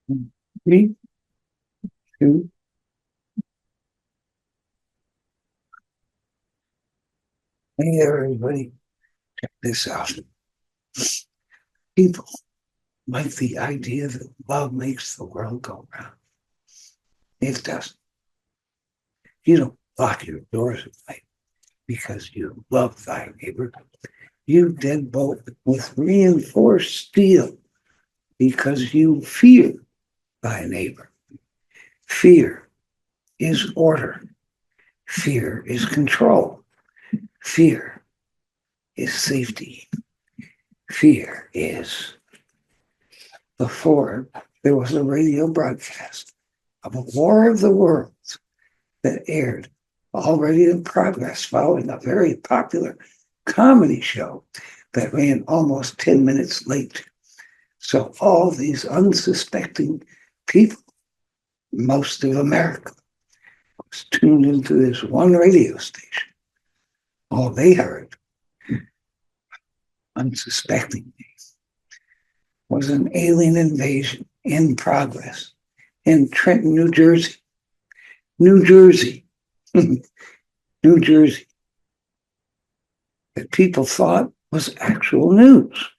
3, 2. Hey there, everybody. Check this out. People like the idea that love makes the world go round. It doesn't. You don't lock your doors at night because you love thy neighbor. You deadbolt with reinforced steel because you fear thy neighbor. Fear is order. Fear is control. Fear is safety. Fear is. Before there was a radio broadcast of a War of the Worlds that aired already in progress following a very popular comedy show that ran almost 10 minutes late. So all these unsuspecting people, most of America, was tuned into this one radio station. All they heard, unsuspectingly, was an alien invasion in progress in Trenton, New Jersey. New Jersey. New Jersey. That people thought was actual news.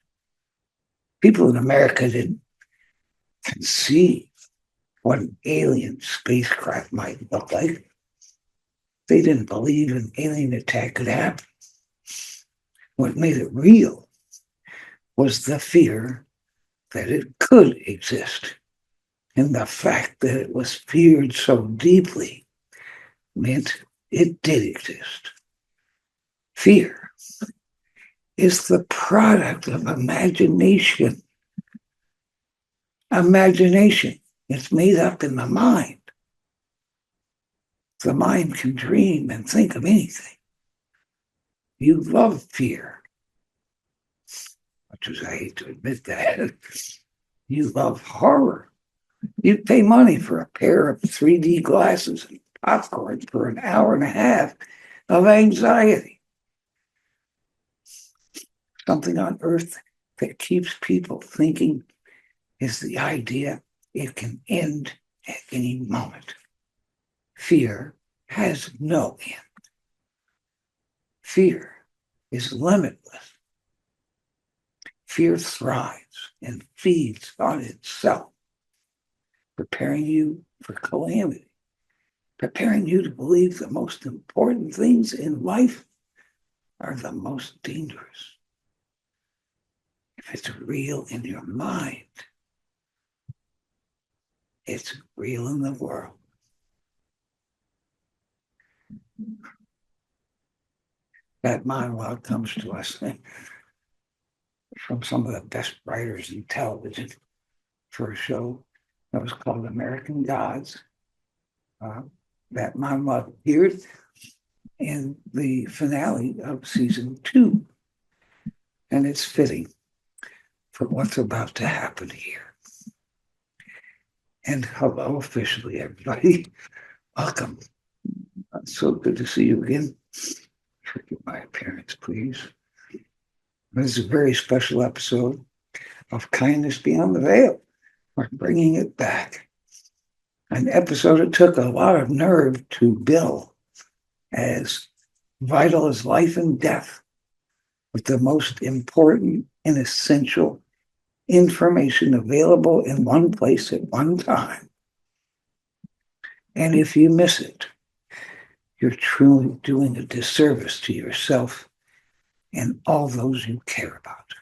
People in America didn't conceive what an alien spacecraft might look like. They didn't believe an alien attack could happen. What made it real was the fear that it could exist. And the fact that it was feared so deeply meant it did exist. Fear is the product of imagination. Imagination is made up in the mind. The mind can dream and think of anything. You love fear, much as I hate to admit that. You love horror. You'd pay money for a pair of 3D glasses and popcorn for an hour and a half of anxiety. Something on earth that keeps people thinking is the idea it can end at any moment. Fear has no end. Fear is limitless. Fear thrives and feeds on itself, preparing you for calamity, preparing you to believe the most important things in life are the most dangerous. If it's real in your mind, it's real in the world. That monologue comes to us from some of the best writers in television for a show that was called American Gods. That monologue appeared in the finale of season 2. And it's fitting for what's about to happen here. And hello, officially, everybody. Welcome. So good to see you again. Forgive my appearance, please. This is a very special episode of Kindness Beyond the Veil. We're bringing it back. An episode that took a lot of nerve to bill as vital as life and death, with the most important and essential information available in one place at one time. And if you miss it, you're truly doing a disservice to yourself and all those you care about.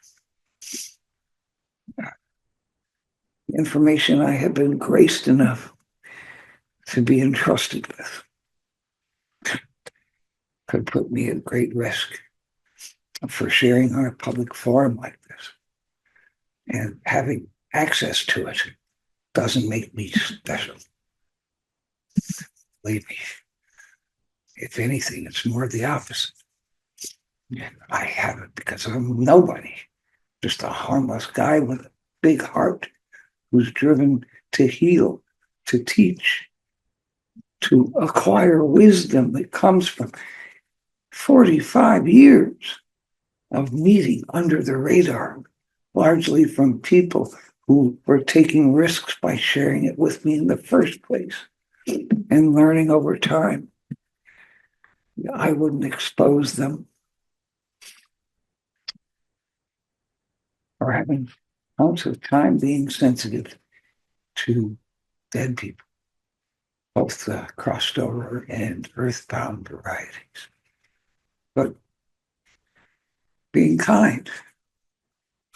The information I have been graced enough to be entrusted with could put me at great risk for sharing on a public forum like this. And having access to it doesn't make me special. Believe me, if anything, it's more the opposite. I have it because I'm nobody, just a harmless guy with a big heart who's driven to heal, to teach, to acquire wisdom that comes from 45 years of meeting under the radar, largely from people who were taking risks by sharing it with me in the first place and learning over time. I wouldn't expose them or having ounce of time being sensitive to dead people, both the crossed over and earthbound varieties. But being kind,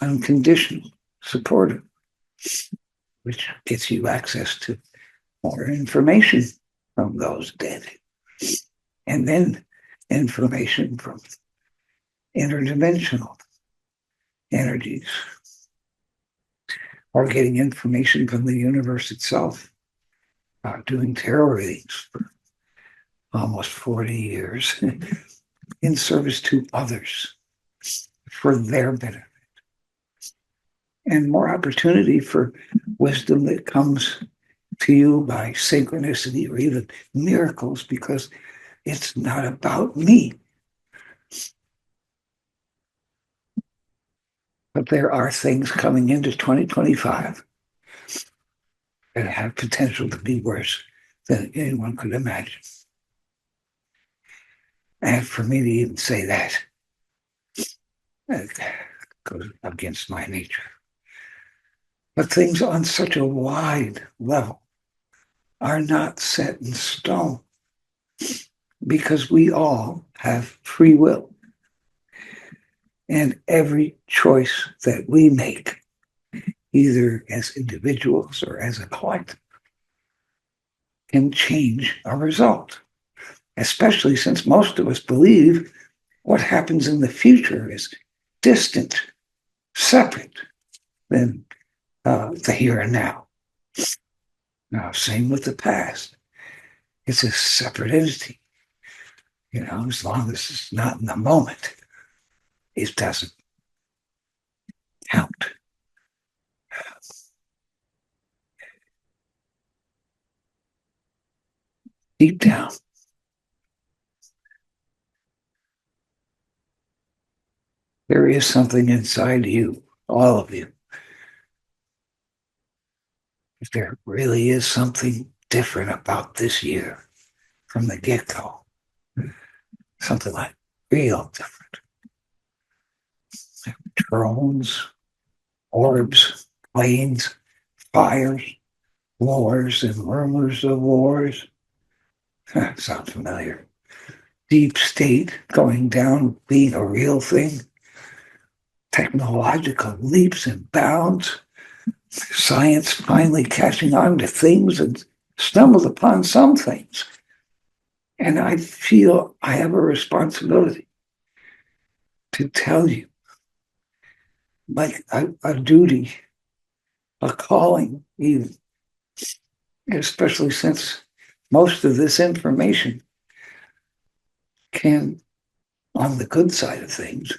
unconditional, supportive, which gets you access to more information from those dead. And then information from interdimensional energies, or getting information from the universe itself. Doing tarot readings for almost 40 years in service to others for their benefit. And more opportunity for wisdom that comes to you by synchronicity or even miracles, because it's not about me. But there are things coming into 2025 that have potential to be worse than anyone could imagine. And for me to even say that, it goes against my nature. But things on such a wide level are not set in stone, because we all have free will. And every choice that we make, either as individuals or as a collective, can change a result, especially since most of us believe what happens in the future is distant, separate than the here and now. Now, same with the past. It's a separate entity. As long as it's not in the moment, it doesn't count. Deep down, there is something inside you, all of you. If there really is something different about this year from the get-go, something like real different. Drones, orbs, planes, fires, wars and rumors of wars. Sounds familiar. Deep state going down, being a real thing. Technological leaps and bounds. Science finally catching on to things and stumbled upon some things. And I feel I have a responsibility to tell you, like a duty, a calling even, especially since most of this information can, on the good side of things,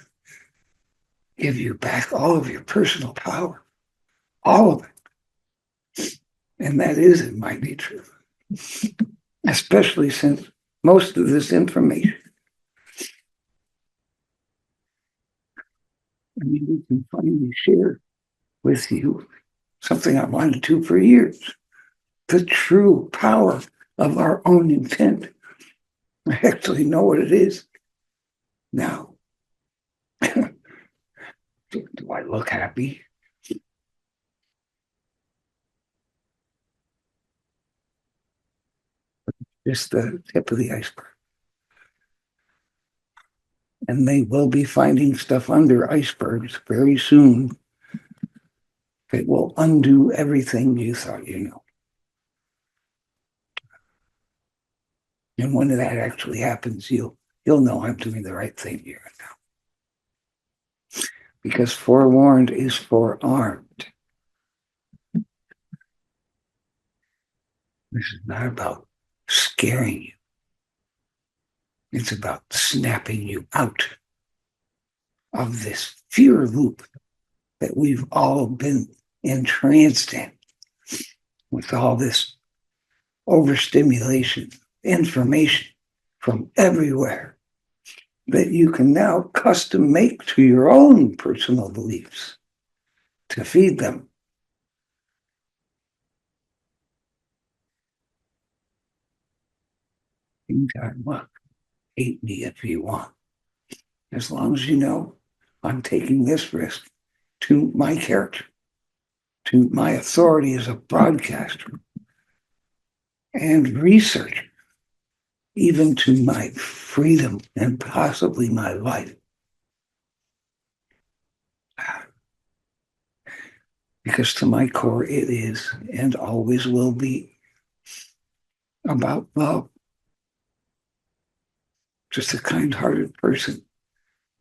give you back all of your personal power, all of it. And that is in my nature, especially since most of this information, we can finally share with you something I wanted to for years, the true power of our own intent. I actually know what it is now. Do I look happy? Just the tip of the iceberg. And they will be finding stuff under icebergs very soon that will undo everything you thought you knew. And when that actually happens, you'll know I'm doing the right thing here and now. Because forewarned is forearmed. This is not about scaring you. It's about snapping you out of this fear loop that we've all been entranced in with all this overstimulation, information from everywhere that you can now custom make to your own personal beliefs to feed them Meantime, look, hate me if you want. As long as you know I'm taking this risk to my character, to my authority as a broadcaster and researcher, even to my freedom and possibly my life. Because to my core, it is and always will be about love. Just a kind-hearted person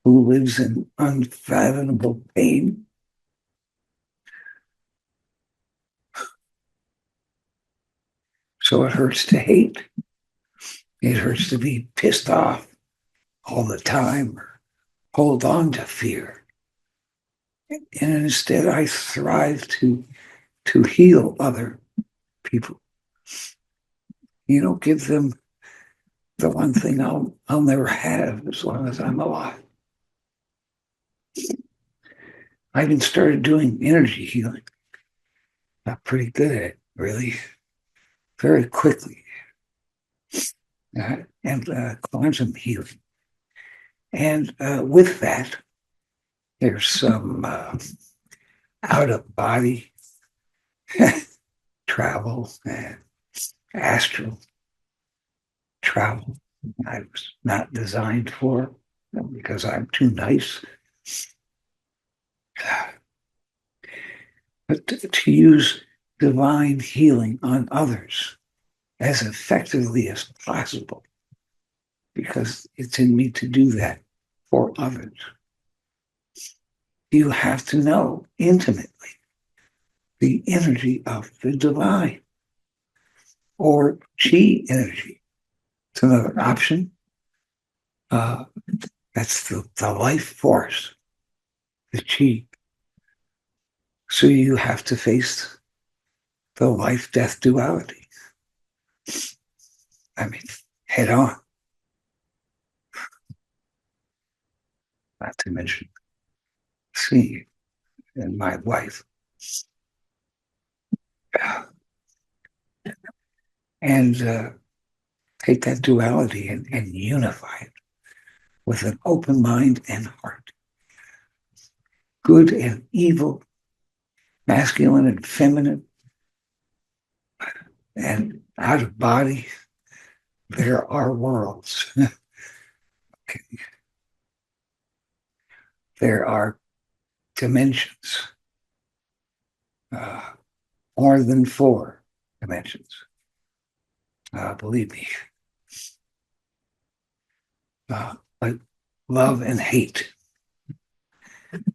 who lives in unfathomable pain. So it hurts to hate. It hurts to be pissed off all the time or hold on to fear. And instead, I thrive to heal other people. Give them the one thing I'll never have as long as I'm alive. I even started doing energy healing. Got pretty good at it, really, very quickly. And quantum healing. And with that, there's some out-of-body travel and astral travel I was not designed for because I'm too nice. But to use divine healing on others as effectively as possible, because it's in me to do that for others. You have to know intimately the energy of the divine or chi energy. It's another option. That's the life force, the chi. So you have to face the life-death duality. I mean, head on. Not to mention see and my wife. And take that duality and unify it with an open mind and heart. Good and evil, masculine and feminine, and out of body, there are worlds. Okay. There are dimensions, more than 4 dimensions. Believe me. Like love and hate,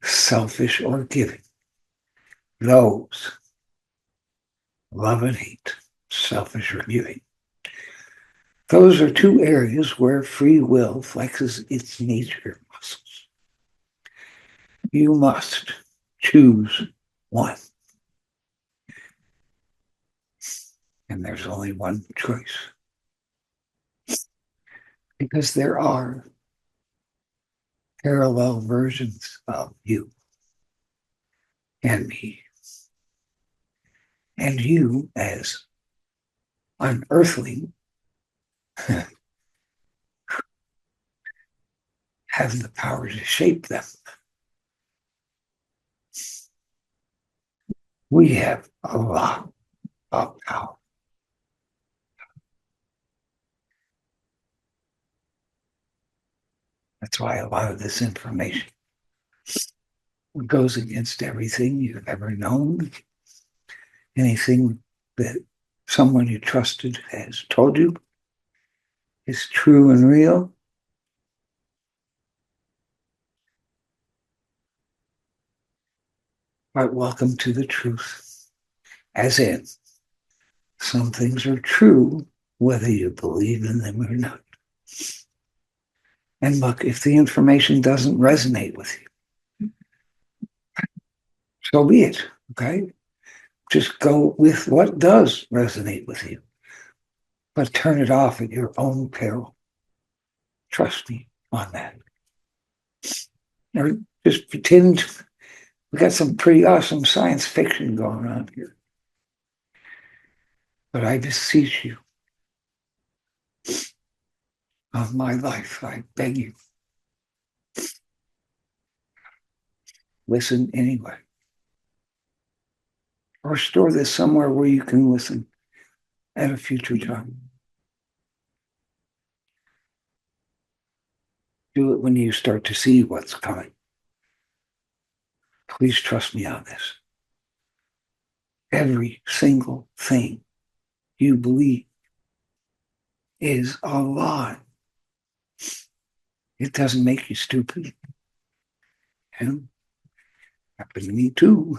selfish or giving. Those, love and hate, selfish or giving. Those are 2 areas where free will flexes its nature muscles. You must choose one. And there's only one choice. Because there are parallel versions of you and me. And you, as an earthling, have the power to shape them. We have a lot of power. That's why a lot of this information goes against everything you've ever known, anything that someone you trusted has told you is true and real. But welcome to the truth. As in, some things are true whether you believe in them or not. And look, if the information doesn't resonate with you, so be it, okay? Just go with what does resonate with you. But turn it off at your own peril. Trust me on that. Or just pretend we got some pretty awesome science fiction going on here. But I beseech you, of my life, I beg you, listen anyway. Or store this somewhere where you can listen at a future time. Do it when you start to see what's coming. Please trust me on this. Every single thing you believe is a lie. It doesn't make you stupid. And happened to me too.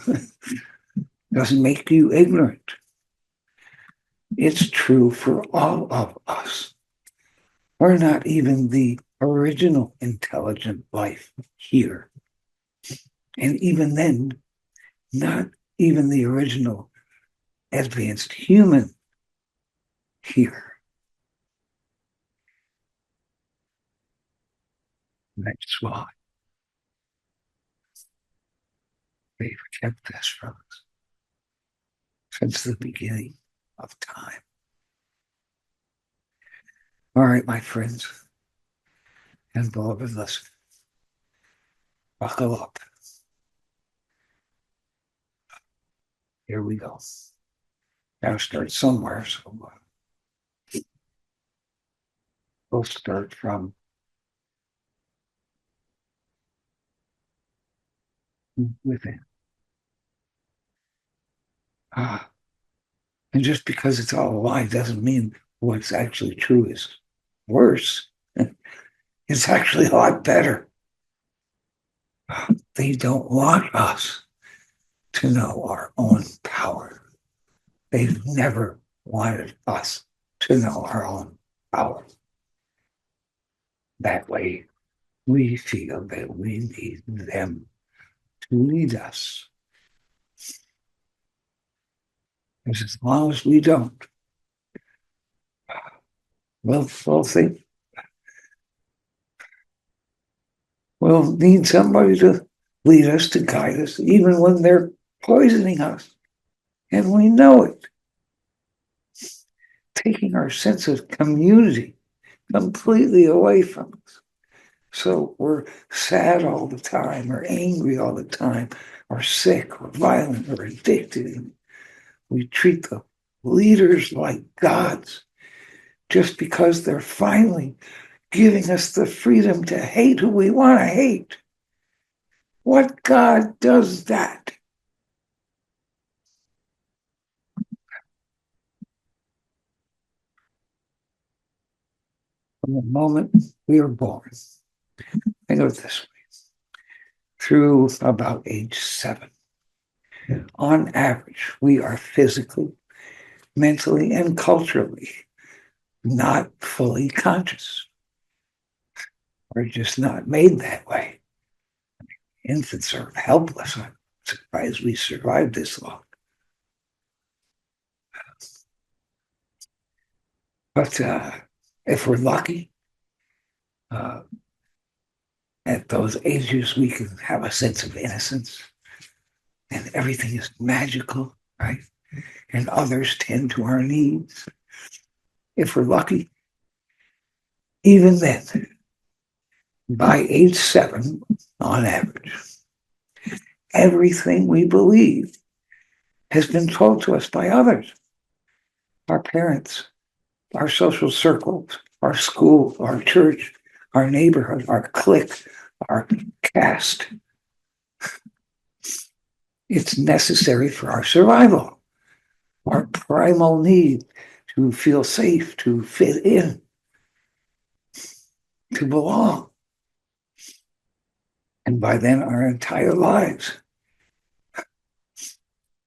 Doesn't make you ignorant. It's true for all of us. We're not even the original intelligent life here. And even then, not even the original advanced human here. That's why they've kept this from us since the beginning of time. All right, my friends and beloved listeners, buckle up. Here we go. Gotta start somewhere, so we'll start from within. And just because it's all a lie doesn't mean what's actually true is worse. It's actually a lot better. They don't want us to know our own power. They've never wanted us to know our own power. That way, we feel that we need them to lead us. Because as long as we don't, we'll think we'll need somebody to lead us, to guide us, even when they're poisoning us. And we know it. Taking our sense of community completely away from us. So we're sad all the time, or angry all the time, or sick, or violent, or addicted. We treat the leaders like gods just because they're finally giving us the freedom to hate who we want to hate. What God does that? From the moment we are born, think of it this way, through about age 7, on average, we are physically, mentally, and culturally not fully conscious. We're just not made that way. Infants are helpless. I'm surprised we survived this long. But if we're lucky, at those ages, we can have a sense of innocence and everything is magical, right? And others tend to our needs. If we're lucky, even then, by age 7, on average, everything we believe has been told to us by others. Our parents, our social circles, our school, our church, our neighborhood, our clique, our caste. It's necessary for our survival, our primal need to feel safe, to fit in, to belong. And by then, our entire lives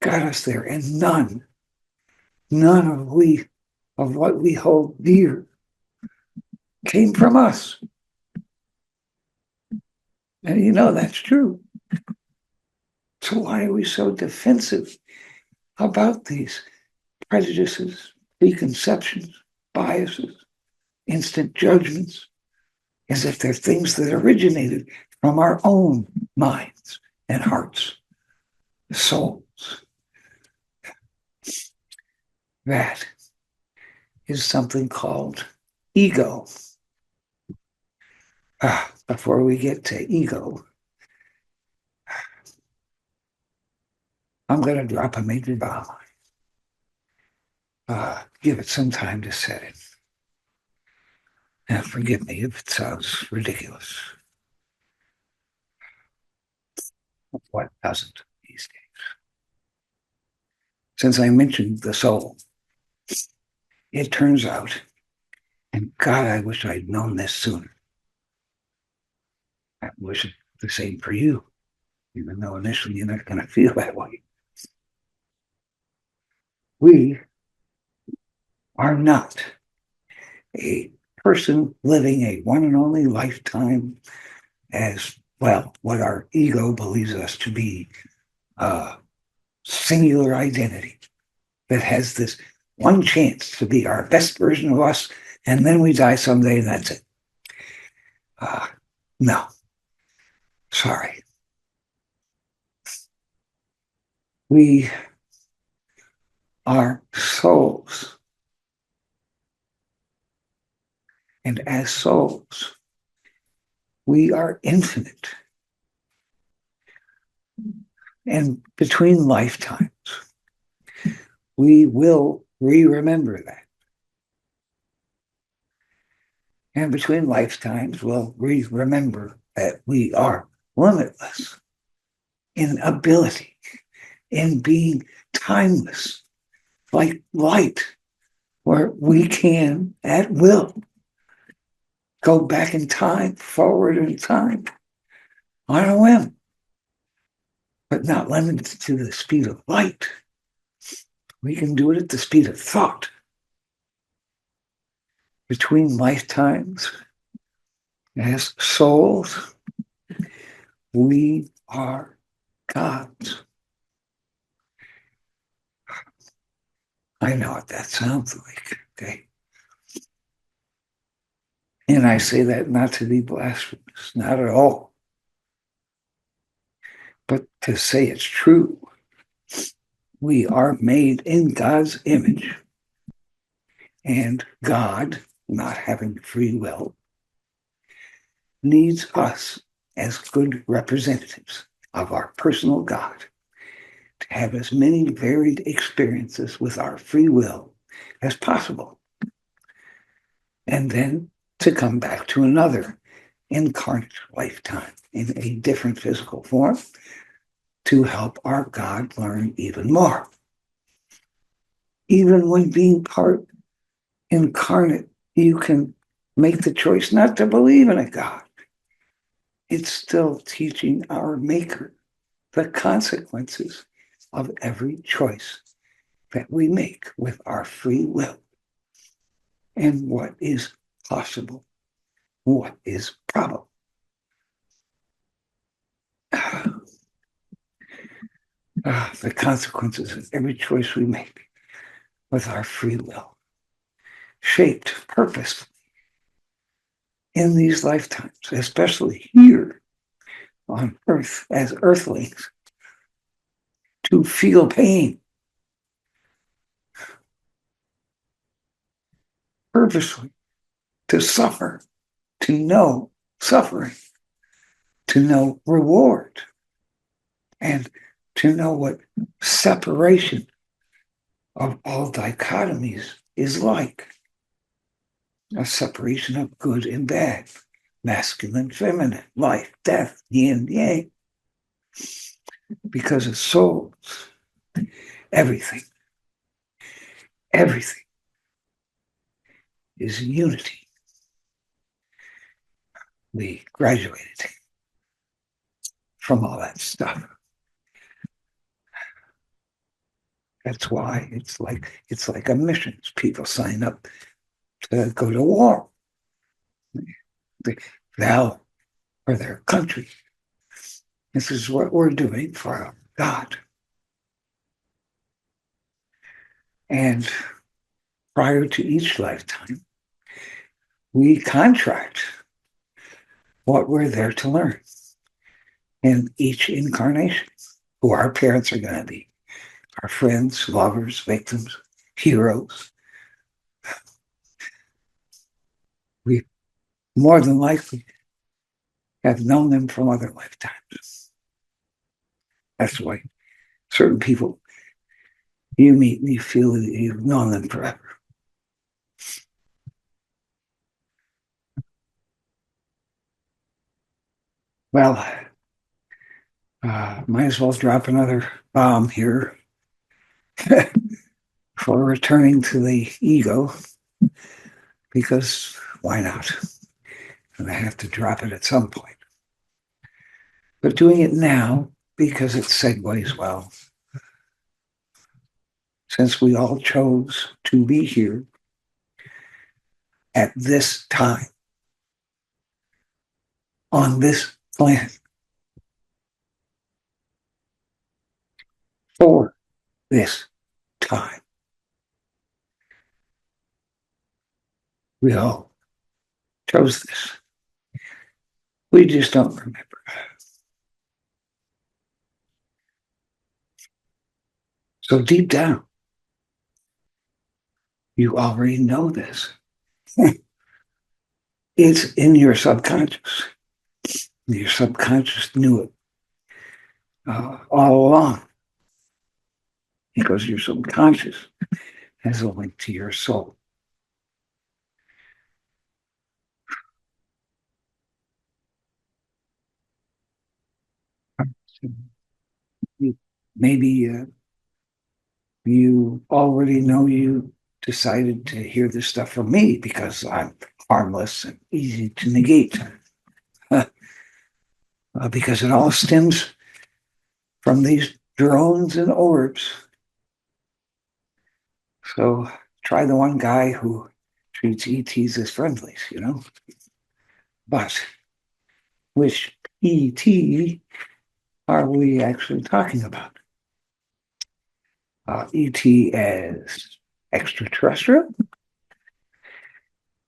got us there. And none of what we hold dear came from us. And you know that's true. So why are we so defensive about these prejudices, preconceptions, biases, instant judgments, as if they're things that originated from our own minds and hearts, souls? That is something called ego. Before we get to ego, I'm going to drop a major bomb. Give it some time to set it. Now, forgive me if it sounds ridiculous. What doesn't these days? Since I mentioned the soul, it turns out, and God, I wish I'd known this sooner. I wish it the same for you, even though initially you're not going to feel that way. We are not a person living a one and only lifetime as, well, what our ego believes us to be, a singular identity that has this one chance to be our best version of us, and then we die someday and that's it. No. Sorry. We are souls. And as souls, we are infinite. And between lifetimes, we will remember that. And between lifetimes, we'll remember that we are limitless in ability, in being timeless, like light, where we can, at will, go back in time, forward in time, on a whim, but not limited to the speed of light. We can do it at the speed of thought. Between lifetimes, as souls, we are gods. I know what that sounds like, okay? And I say that not to be blasphemous, not at all. But to say it's true. We are made in God's image. And God, not having free will, needs us as good representatives of our personal God to have as many varied experiences with our free will as possible. And then to come back to another incarnate lifetime in a different physical form to help our God learn even more. Even when being part incarnate, you can make the choice not to believe in a God. It's still teaching our Maker the consequences of every choice that we make with our free will and what is possible, what is probable. The consequences of every choice we make with our free will, shaped purposefully in these lifetimes, especially here on Earth as earthlings, to feel pain, purposely to suffer, to know suffering, to know reward, and to know what separation of all dichotomies is like. A separation of good and bad, masculine, feminine, life, death, yin, yang. Because as souls, everything is unity. We graduated from all that stuff. That's why it's like a mission. People sign up to go to war. They vow for their country. This is what we're doing for our God. And prior to each lifetime, we contract what we're there to learn in each incarnation, who our parents are going to be, our friends, lovers, victims, heroes. We more than likely have known them from other lifetimes. That's why certain people you meet and you feel that you've known them forever. Well, might as well drop another bomb here for returning to the ego, because why not? And I have to drop it at some point. But doing it now because it segues well. Since we all chose to be here at this time, on this planet, for this time, we all chose this. We just don't remember. So deep down, you already know this. It's in your subconscious. Your subconscious knew it all along, because your subconscious has a link to your soul. Maybe you already know you decided to hear this stuff from me because I'm harmless and easy to negate. Because it all stems from these drones and orbs. So try the one guy who treats ETs as friendlies, But which ET are we actually talking about? ET as extraterrestrial?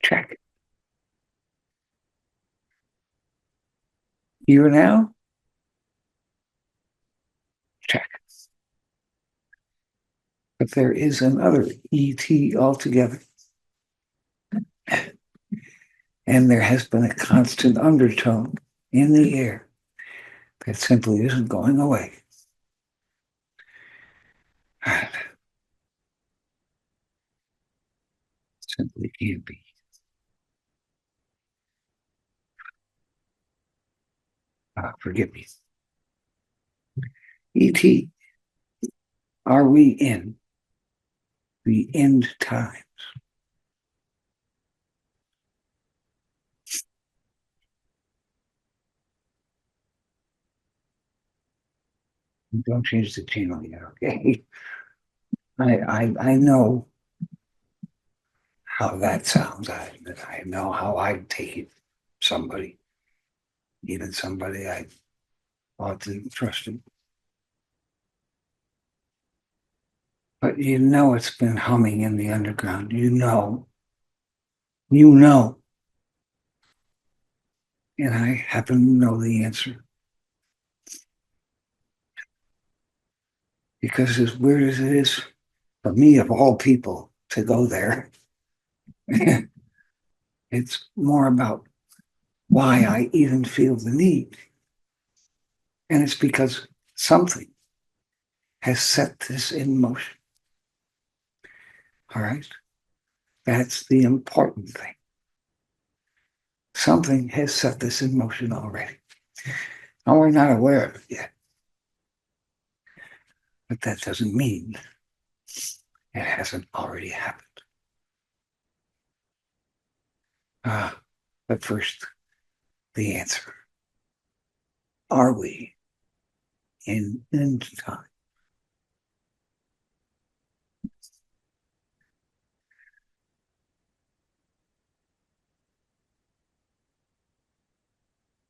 Check. Here now? Check. But there is another ET altogether. And there has been a constant undertone in the air that simply isn't going away. Simply can't be. Forgive me. ET, are we in the end times? Don't change the channel yet, okay? I know how that sounds. I know how I'd take it. Somebody, even somebody I ought to trust him. But it's been humming in the underground. And I happen to know the answer. Because as weird as it is for me, of all people, to go there, it's more about why I even feel the need. And it's because something has set this in motion. All right? That's the important thing. Something has set this in motion already. And we're not aware of it yet. But that doesn't mean it hasn't already happened. But first, the answer. Are we in end time?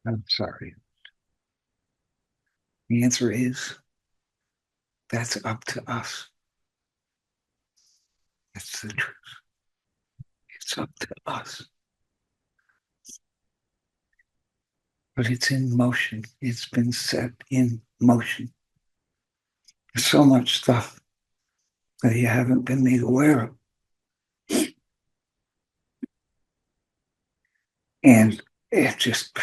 I'm sorry. The answer is that's up to us. That's the truth. It's up to us. But it's in motion. It's been set in motion. There's so much stuff that you haven't been made aware of. And it just,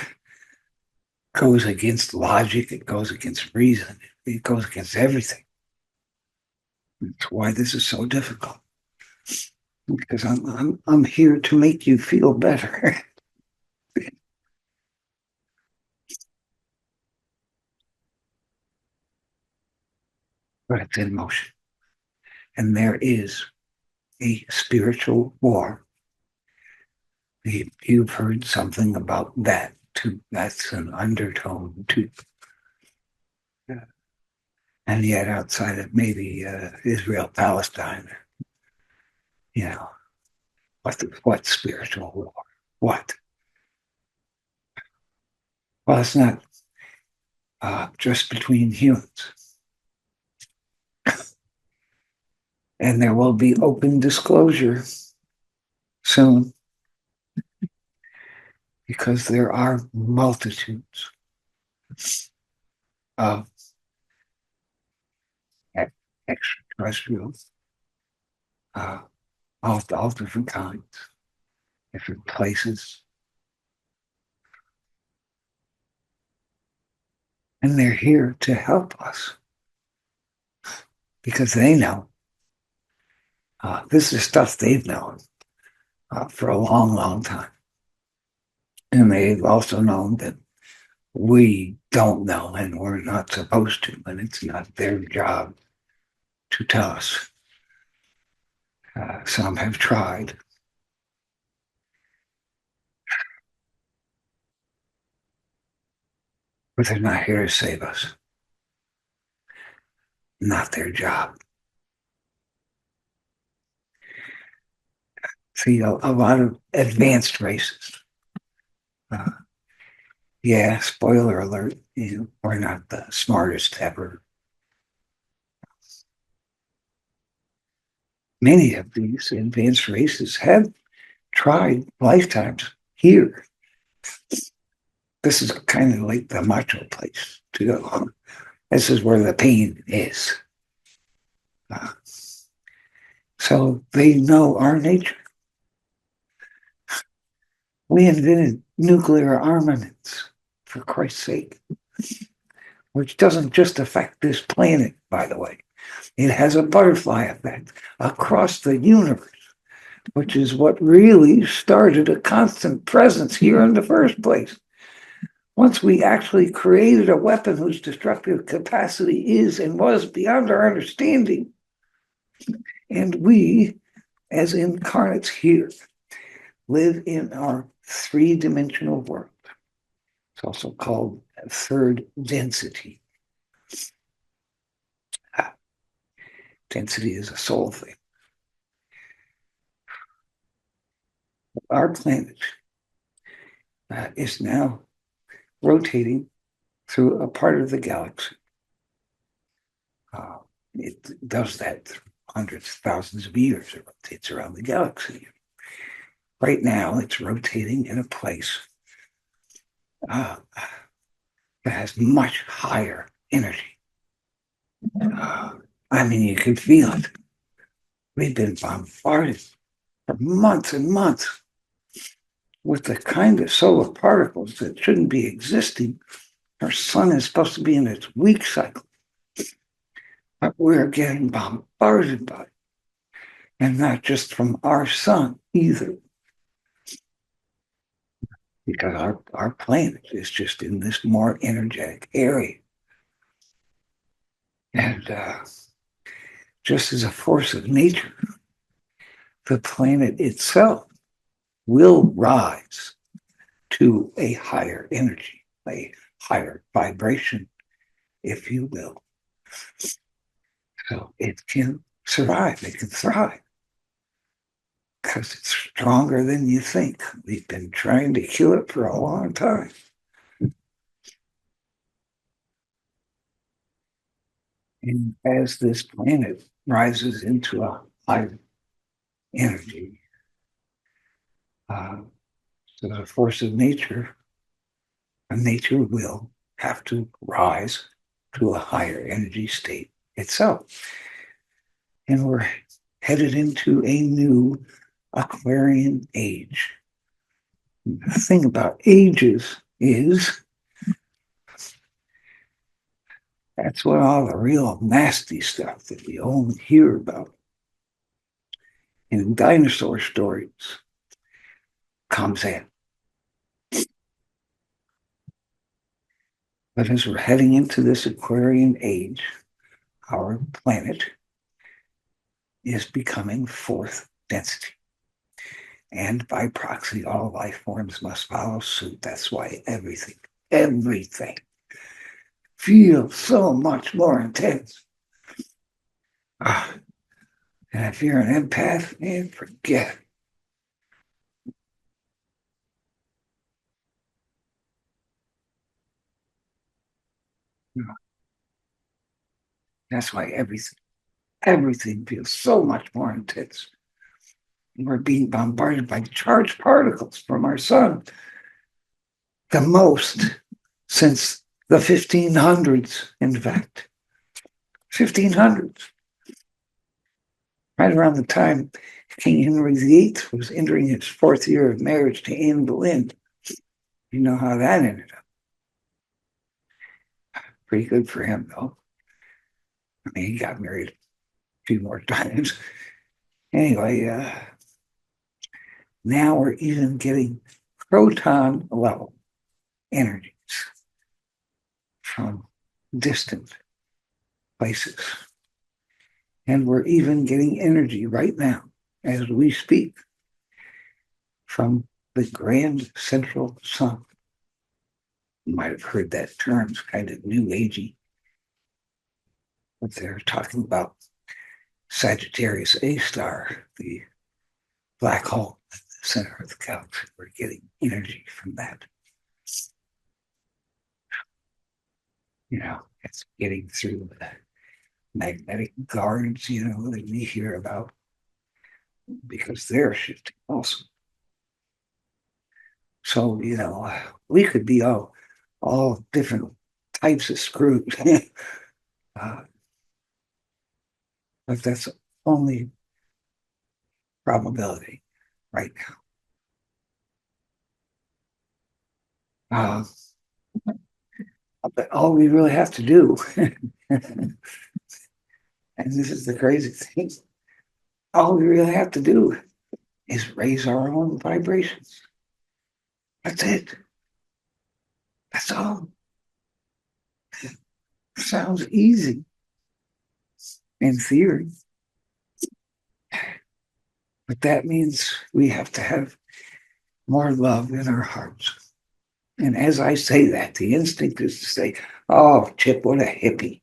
goes against logic. It goes against reason. It goes against everything. That's why this is so difficult. Because I'm here to make you feel better. But it's in motion. And there is a spiritual war. You've heard something about that too. That's an undertone too. And yet outside of maybe Israel, Palestine, you know, what spiritual war? What? Well, it's not just between humans. And there will be open disclosure soon because there are multitudes of extraterrestrials, all different kinds, different places. And they're here to help us because they know this is stuff they've known for a long, long time. And they've also known that we don't know and we're not supposed to, and it's not their job to tell us. Some have tried. But they're not here to save us. Not their job. See, a lot of advanced races. Yeah, spoiler alert, we're not the smartest ever. Many of these advanced races have tried lifetimes here. This is kind of like the macho place to go. This is where the pain is. So they know our nature. We invented nuclear armaments, for Christ's sake, which doesn't just affect this planet, by the way. It has a butterfly effect across the universe, which is what really started a constant presence here in the first place. Once we actually created a weapon whose destructive capacity is and was beyond our understanding, and we, as incarnates here, live in our three-dimensional world. It's also called third density. Density is a soul thing. Our planet is now rotating through a part of the galaxy. It does that through hundreds of thousands of years. It rotates around the galaxy. Right now, it's rotating in a place that has much higher energy. I mean, you can feel it. We've been bombarded for months and months with the kind of solar particles that shouldn't be existing. Our sun is supposed to be in its weak cycle, but we're getting bombarded by it. And not just from our sun either. Because our planet is just in this more energetic area. And just as a force of nature, the planet itself will rise to a higher energy, a higher vibration, if you will. So it can survive, it can thrive. Because it's stronger than you think. We've been trying to kill it for a long time. And as this planet rises into a higher energy, so the force of nature, and nature will have to rise to a higher energy state itself. And we're headed into a new Aquarian age. The thing about ages is That's when all the real nasty stuff that we only hear about in dinosaur stories comes in. But as we're heading into this Aquarian age, our planet is becoming fourth density. And by proxy, all life forms must follow suit. That's why everything feels so much more intense. And if you're an empath, man, forget it. That's why everything feels so much more intense. We're being bombarded by charged particles from our sun, the most since the 1500s, in fact. 1500s. Right around the time King Henry VIII was entering his fourth year of marriage to Anne Boleyn. You know how that ended up. Pretty good for him, though. I mean, he got married a few more times. Anyway, now we're even getting proton level energies from distant places. And we're even getting energy right now, as we speak, from the grand central sun. You might have heard that term. It's kind of new agey. But they're talking about Sagittarius A star, the black hole at the center of the galaxy. We're getting energy from that. It's getting through the magnetic guards, that we hear about, because they're shifting also. So, we could be all different types of screwed. But that's only probability right now. But all we really have to do, and this is the crazy thing, all we really have to do is raise our own vibrations. That's it. That's all. Sounds easy in theory. But that means we have to have more love in our hearts. And as I say that, the instinct is to say, oh, Chip, what a hippie.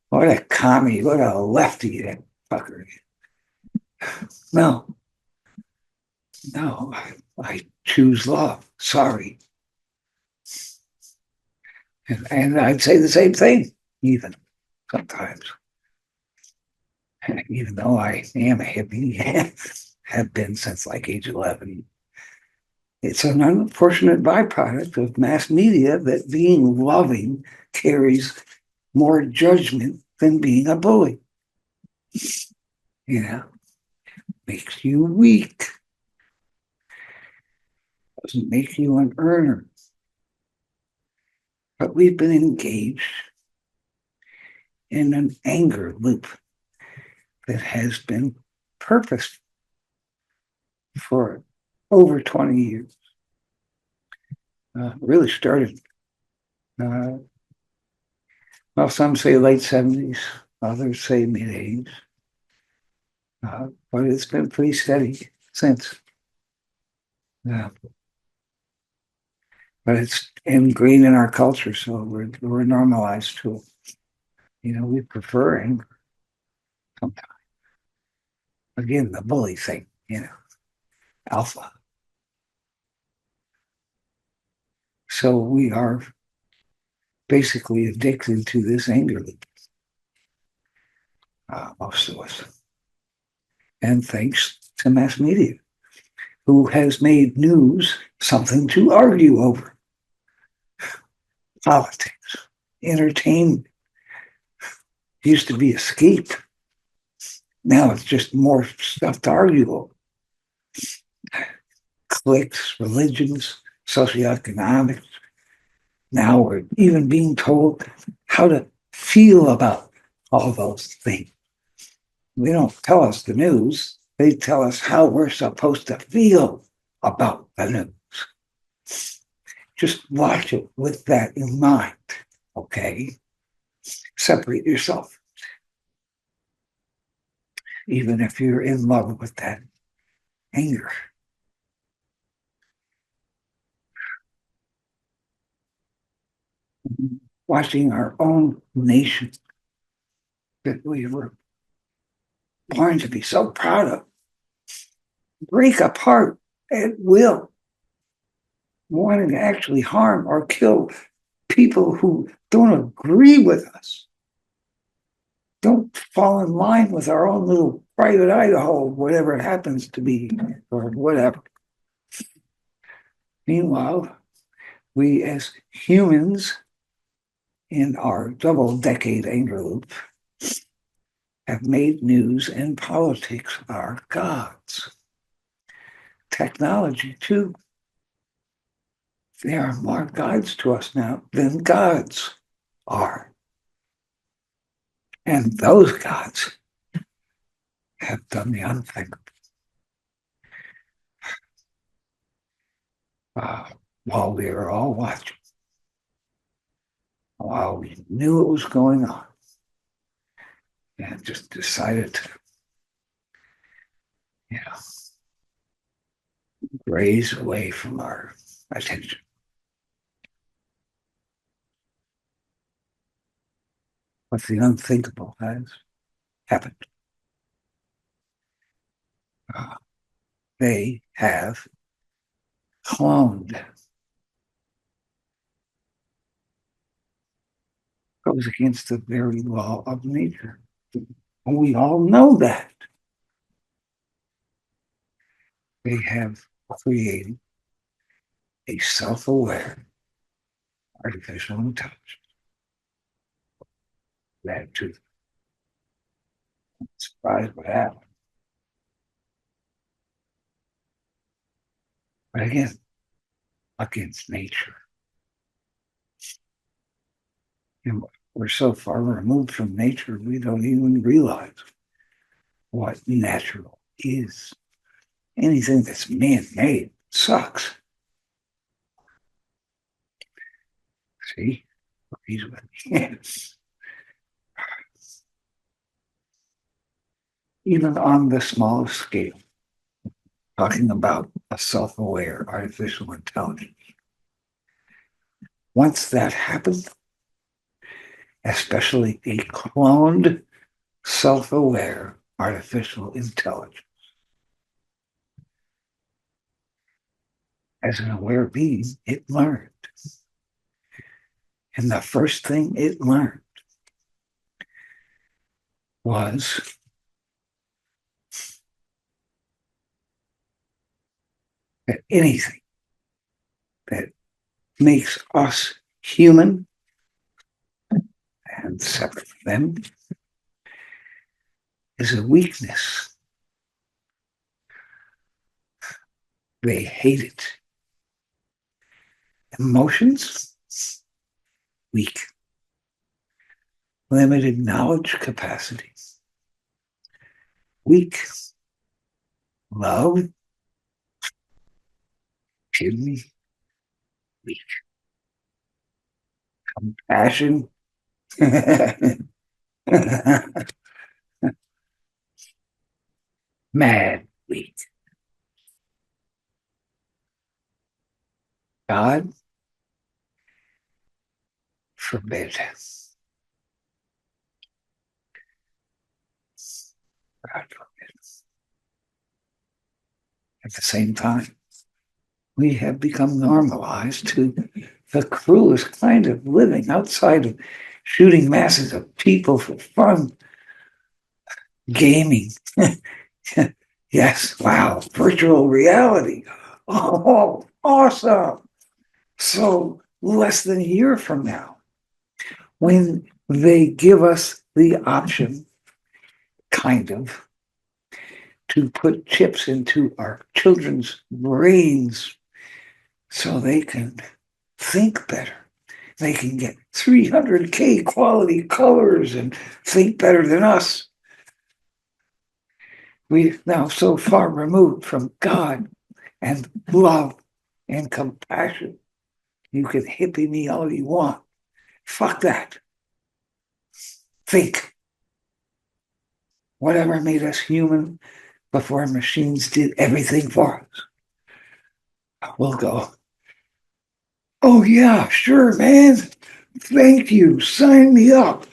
What a commie. What a lefty, that fucker. No, I choose love. Sorry. And I'd say the same thing, even sometimes. Even though I am a hippie, have been since like age 11. It's an unfortunate byproduct of mass media that being loving carries more judgment than being a bully. Makes you weak. Doesn't make you an earner. But we've been engaged in an anger loop that has been purposeful for over 20 years. Really started, well, some say late 70s, others say mid-80s. But it's been pretty steady since. But it's ingrained in our culture, so we're normalized to it. We prefer anger sometimes. Again, the bully thing, alpha. So we are basically addicted to this anger loop, most of us. And thanks to mass media, who has made news something to argue over. Politics, entertainment, used to be escape. Now it's just more stuff to argue over. Cliques, religions, socioeconomics. Now we're even being told how to feel about all those things. They don't tell us the news. They tell us how we're supposed to feel about the news. Just watch it with that in mind, okay? Separate yourself. Even if you're in love with that anger. Watching our own nation that we were born to be so proud of break apart at will, wanting to actually harm or kill people who don't agree with us, don't fall in line with our own little private Idaho, whatever it happens to be, or whatever. Meanwhile, we as humans in our double-decade anger loop have made news and politics our gods. Technology, too. They are more gods to us now than gods are. And those gods have done the unthinkable. While we were all watching, while we knew what was going on, and just decided to, graze away from our attention. But the unthinkable has happened. They have cloned. Goes against the very law of nature. And we all know that. They have created a self-aware artificial intelligence. That too. I'm surprised what happened. But again, against nature. And we're so far removed from nature, we don't even realize what natural is. Anything that's man-made sucks. See? He's with me. Even on the smallest scale, talking about a self-aware artificial intelligence. Once that happens, especially a cloned self-aware artificial intelligence, as an aware being, it learned. And the first thing it learned was that anything that makes us human and separate from them is a weakness. They hate it. Emotions, weak. Limited knowledge capacity, weak. Love, kidney, weak. Compassion, mad, weak. God forbid. God forbid. At the same time, we have become normalized to the cruelest kind of living outside of shooting masses of people for fun. Gaming. Yes, wow. Virtual reality. Oh, awesome. So less than a year from now, when they give us the option, kind of, to put chips into our children's brains so they can think better They can get 300K quality colors and think better than us. We're now so far removed from God and love and compassion. You can hippie me all you want. Fuck that. Think. Whatever made us human before machines did everything for us. We'll go, oh yeah, sure, man. Thank you. Sign me up.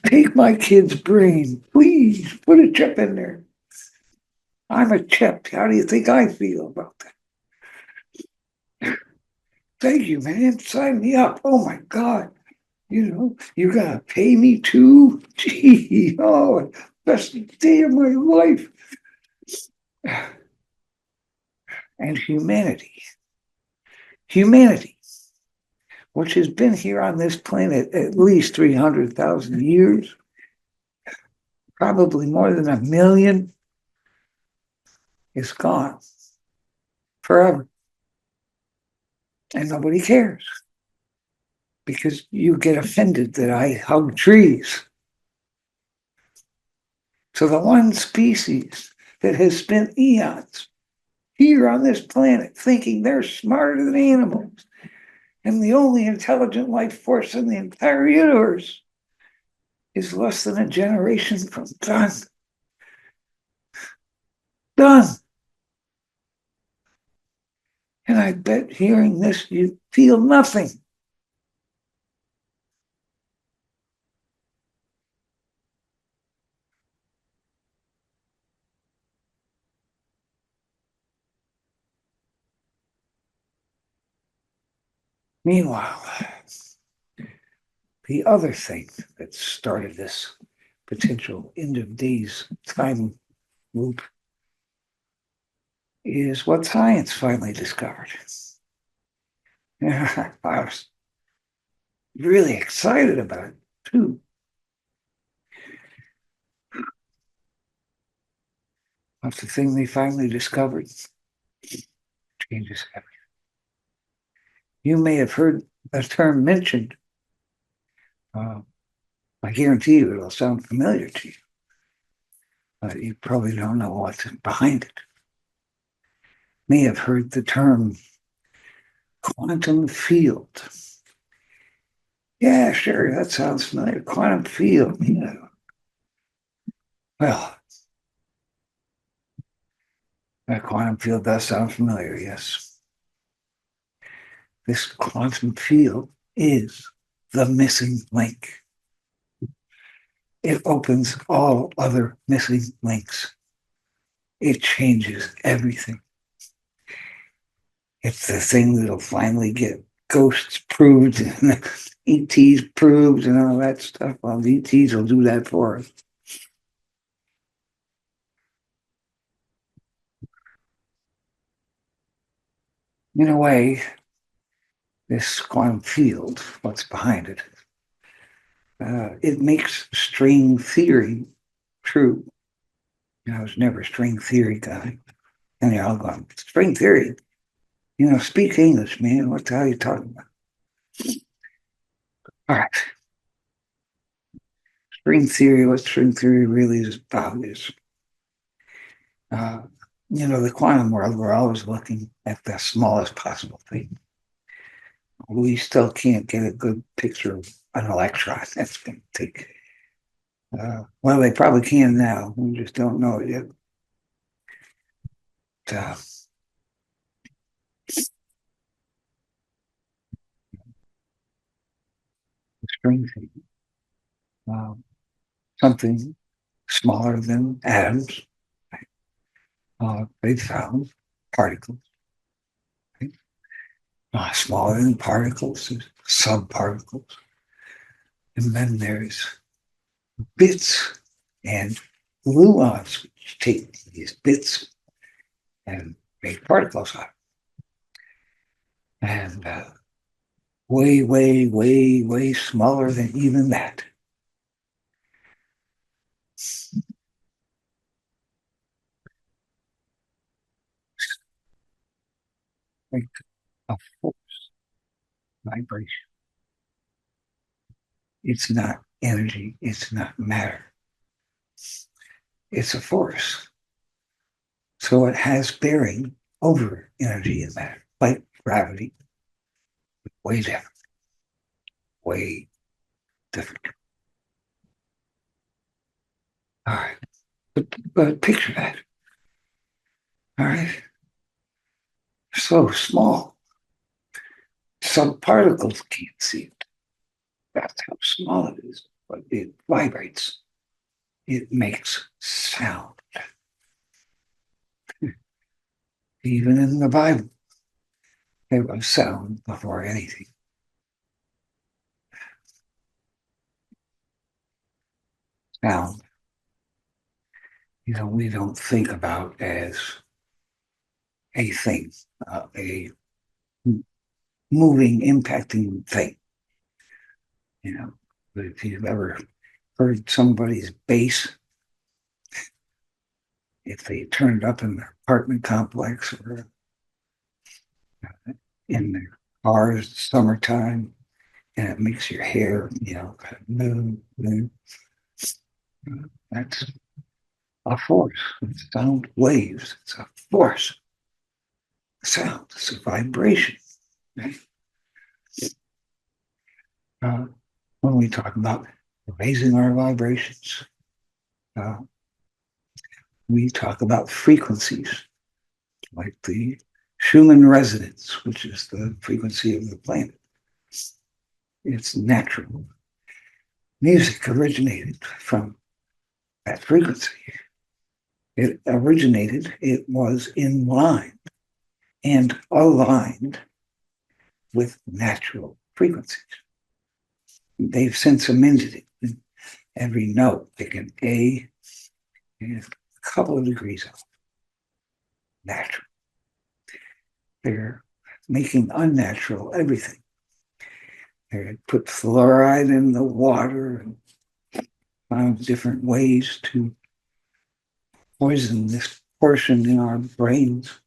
Take my kid's brain. Please put a chip in there. I'm a chip. How do you think I feel about that? Thank you, man. Sign me up. Oh my God. You're going to pay me too? Gee, oh, best day of my life. And humanity, which has been here on this planet at least 300,000 years, probably more than 1 million, is gone forever. And nobody cares because you get offended that I hug trees. So the one species that has spent eons here on this planet thinking they're smarter than animals and the only intelligent life force in the entire universe is less than a generation from done. Done. And I bet hearing this, you feel nothing. Meanwhile, the other thing that started this potential end of days time loop is what science finally discovered. I was really excited about it too. What's the thing they finally discovered? Changes everything. You may have heard a term mentioned. I guarantee you it'll sound familiar to you, but you probably don't know what's behind it. May have heard the term quantum field. Yeah, sure, that sounds familiar. Quantum field, Well, that quantum field does sound familiar, yes. This quantum field is the missing link. It opens all other missing links. It changes everything. It's the thing that'll finally get ghosts proved and ETs proved and all that stuff. Well, the ETs will do that for us. In a way, this quantum field, what's behind it, it makes string theory true. I was never a string theory guy. And they're all going, string theory? Speak English, man. What the hell are you talking about? All right. What string theory really is about is, the quantum world, we're always looking at the smallest possible thing. We still can't get a good picture of an electron. That's going to take, well, they probably can now. We just don't know it yet. But, string theory, something smaller than atoms. They found particles. Right? Smaller than particles, subparticles. And then there's bits and gluons, which take these bits and make particles out. And way, way, way, way smaller than even that. Like a force vibration. It's not energy. It's not matter. It's a force. So it has bearing over energy and matter, like gravity, way different, way different. All right. But picture that. All right. So small. Some particles can't see it. That's how small it is. But it vibrates. It makes sound. Even in the Bible, there was sound before anything. Sound, we don't think about as a thing, a moving, impacting thing. But if you've ever heard somebody's bass, if they turn it up in their apartment complex or in their cars, summertime, and it makes your hair, kind of move. That's a force. It's sound waves. It's a force. Sound. It's a vibration. Right? When we talk about raising our vibrations, uh, we talk about frequencies, like the Schumann resonance, which is the frequency of the planet. It's natural. Music originated from that frequency. It was in line and aligned with natural frequencies. They've since amended it. Every note, like an A, is a couple of degrees off. Natural. They're making unnatural everything. They put fluoride in the water and found different ways to poison this portion in our brains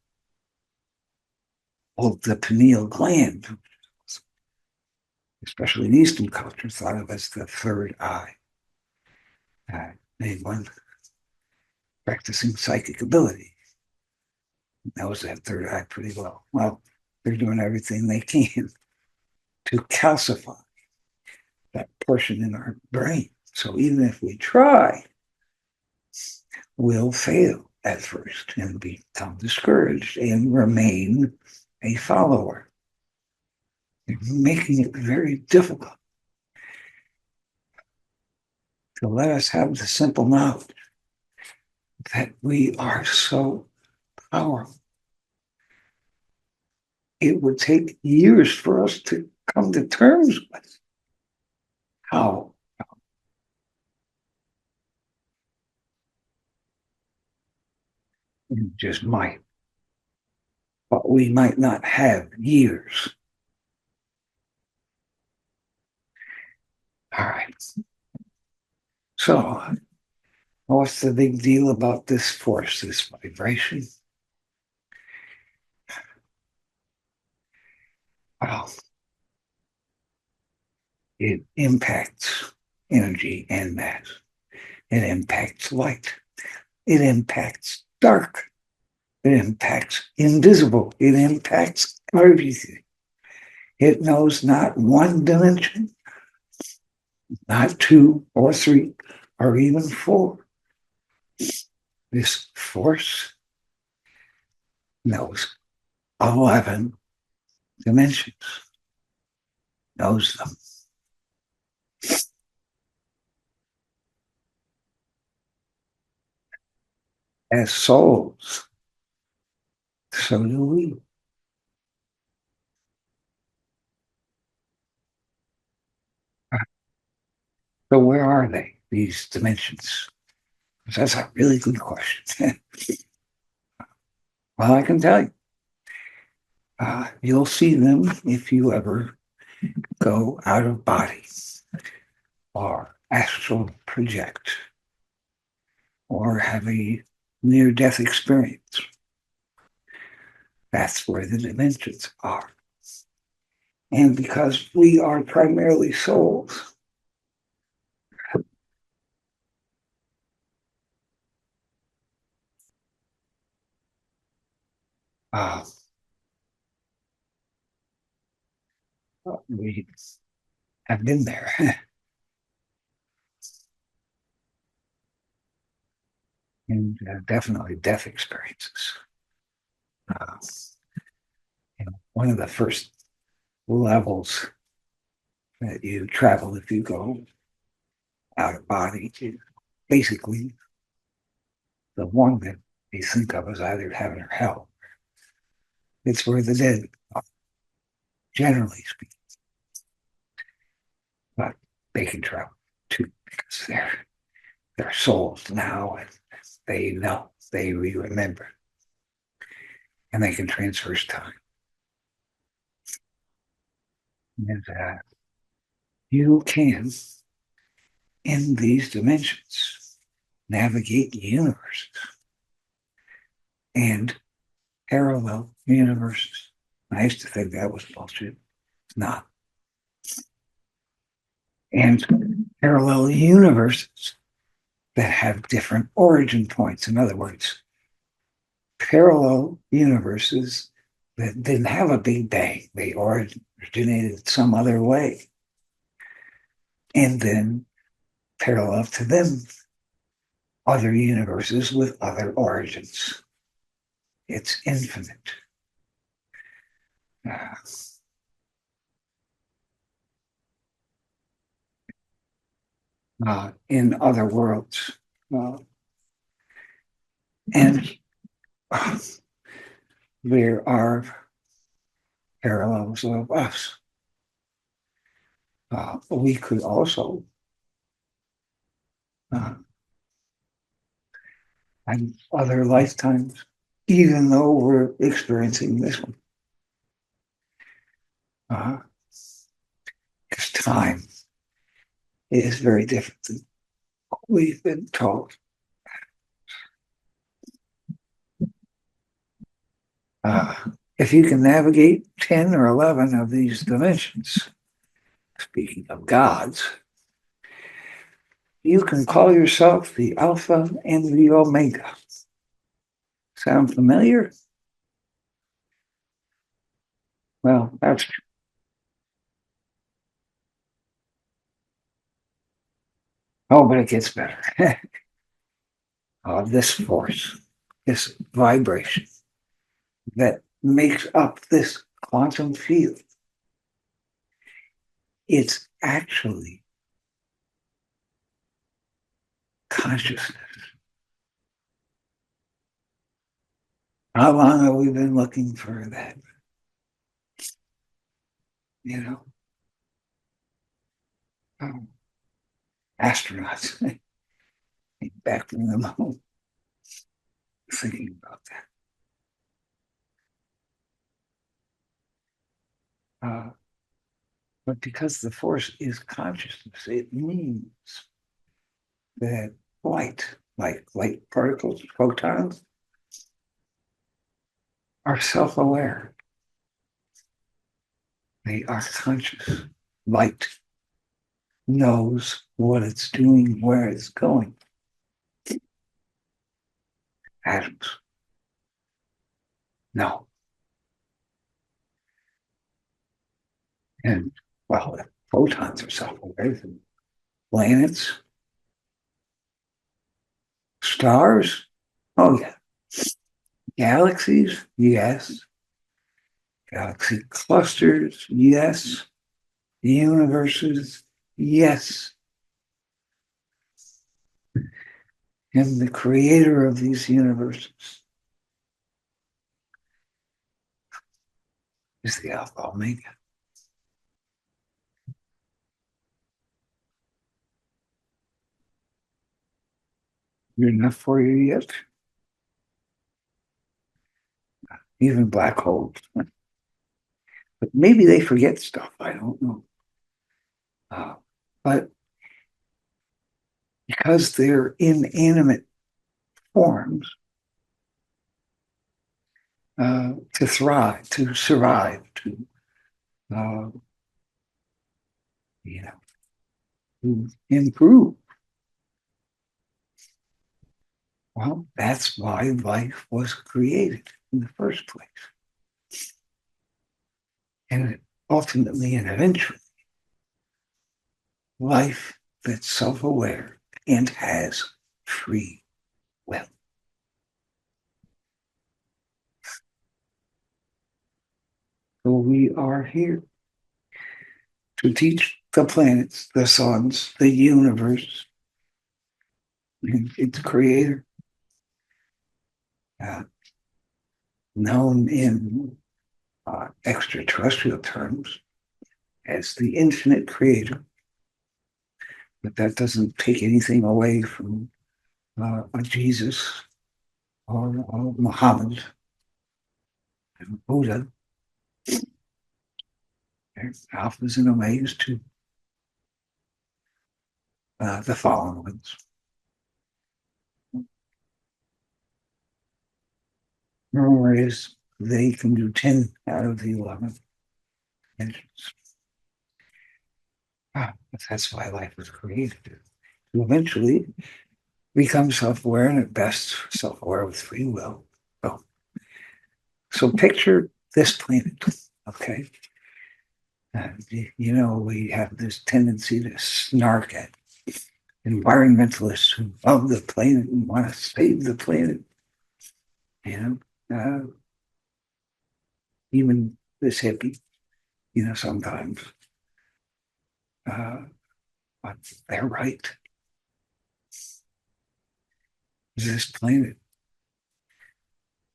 of the pineal gland, especially in Eastern culture, thought of as the third eye. Anyone practicing psychic ability knows that third eye pretty well. Well, they're doing everything they can to calcify that portion in our brain. So even if we try, we'll fail at first and become discouraged and remain a follower. They're making it very difficult to let us have the simple knowledge that we are so powerful. It would take years for us to come to terms with how it just might, but we might not have years. All right. So, what's the big deal about this force, this vibration? Well, it impacts energy and mass. It impacts light. It impacts dark. It impacts invisible. It impacts everything. It knows not one dimension, not two or three, or even four. This force knows 11 dimensions, knows them. As souls, so do we. So where are they, these dimensions? That's a really good question. Well, I can tell you. You'll see them if you ever go out of body or astral project or have a near-death experience. That's where the dimensions are. And because we are primarily souls, Uh, we have been there. And definitely death experiences. Uh, One of the first levels that you travel if you go out of body is basically the one that you think of as either heaven or hell. It's where the dead are, generally speaking, but they can travel too because they're souls now and they know, they remember, and they can transverse time. And you can, in these dimensions, navigate universes and parallel universes. I used to think that was bullshit. It's not. And parallel universes that have different origin points. In other words, parallel universes that didn't have a big bang. They originated some other way. And then parallel to them, other universes with other origins. It's infinite. Uh, in other worlds. And there are parallels of us. We could also have other lifetimes, even though we're experiencing this one. Because time is very different than what we've been told. If you can navigate 10 or 11 of these dimensions, speaking of gods, you can call yourself the Alpha and the Omega. Sound familiar? Well, that's true. Oh, but it gets better. This force, this vibration that makes up this quantum field, it's actually consciousness. How long have we been looking for that? You know, astronauts back from the moon thinking about that. But because the force is consciousness, it means that like light particles, photons, are self-aware. They are conscious. Light knows what it's doing, where it's going. Atoms, no. And well, photons are self-aware. Planets, stars, oh yeah. Galaxies, yes. Galaxy clusters, yes. Universes, yes. And the creator of these universes is the Alpha Omega. Good enough for you yet? Even black holes. But maybe they forget stuff. I don't know. But because they're inanimate forms, to thrive, to survive, to uh, you know, to improve. Well, that's why life was created. in the first place. And ultimately and eventually, life that's self-aware and has free will. So we are here to teach the planets, the suns, the universe, and its creator, known in extraterrestrial terms as the infinite creator. But that doesn't take anything away from a Jesus or Muhammad and Buddha. There's alphas and omegas to the fallen ones. Whereas they can do 10 out of the 11 engines. But that's why life was created. To eventually become self-aware, and at best self-aware with free will. So picture this planet, okay? We have this tendency to snark at environmentalists who love the planet and want to save the planet. Even this hippie, sometimes. But they're right. This planet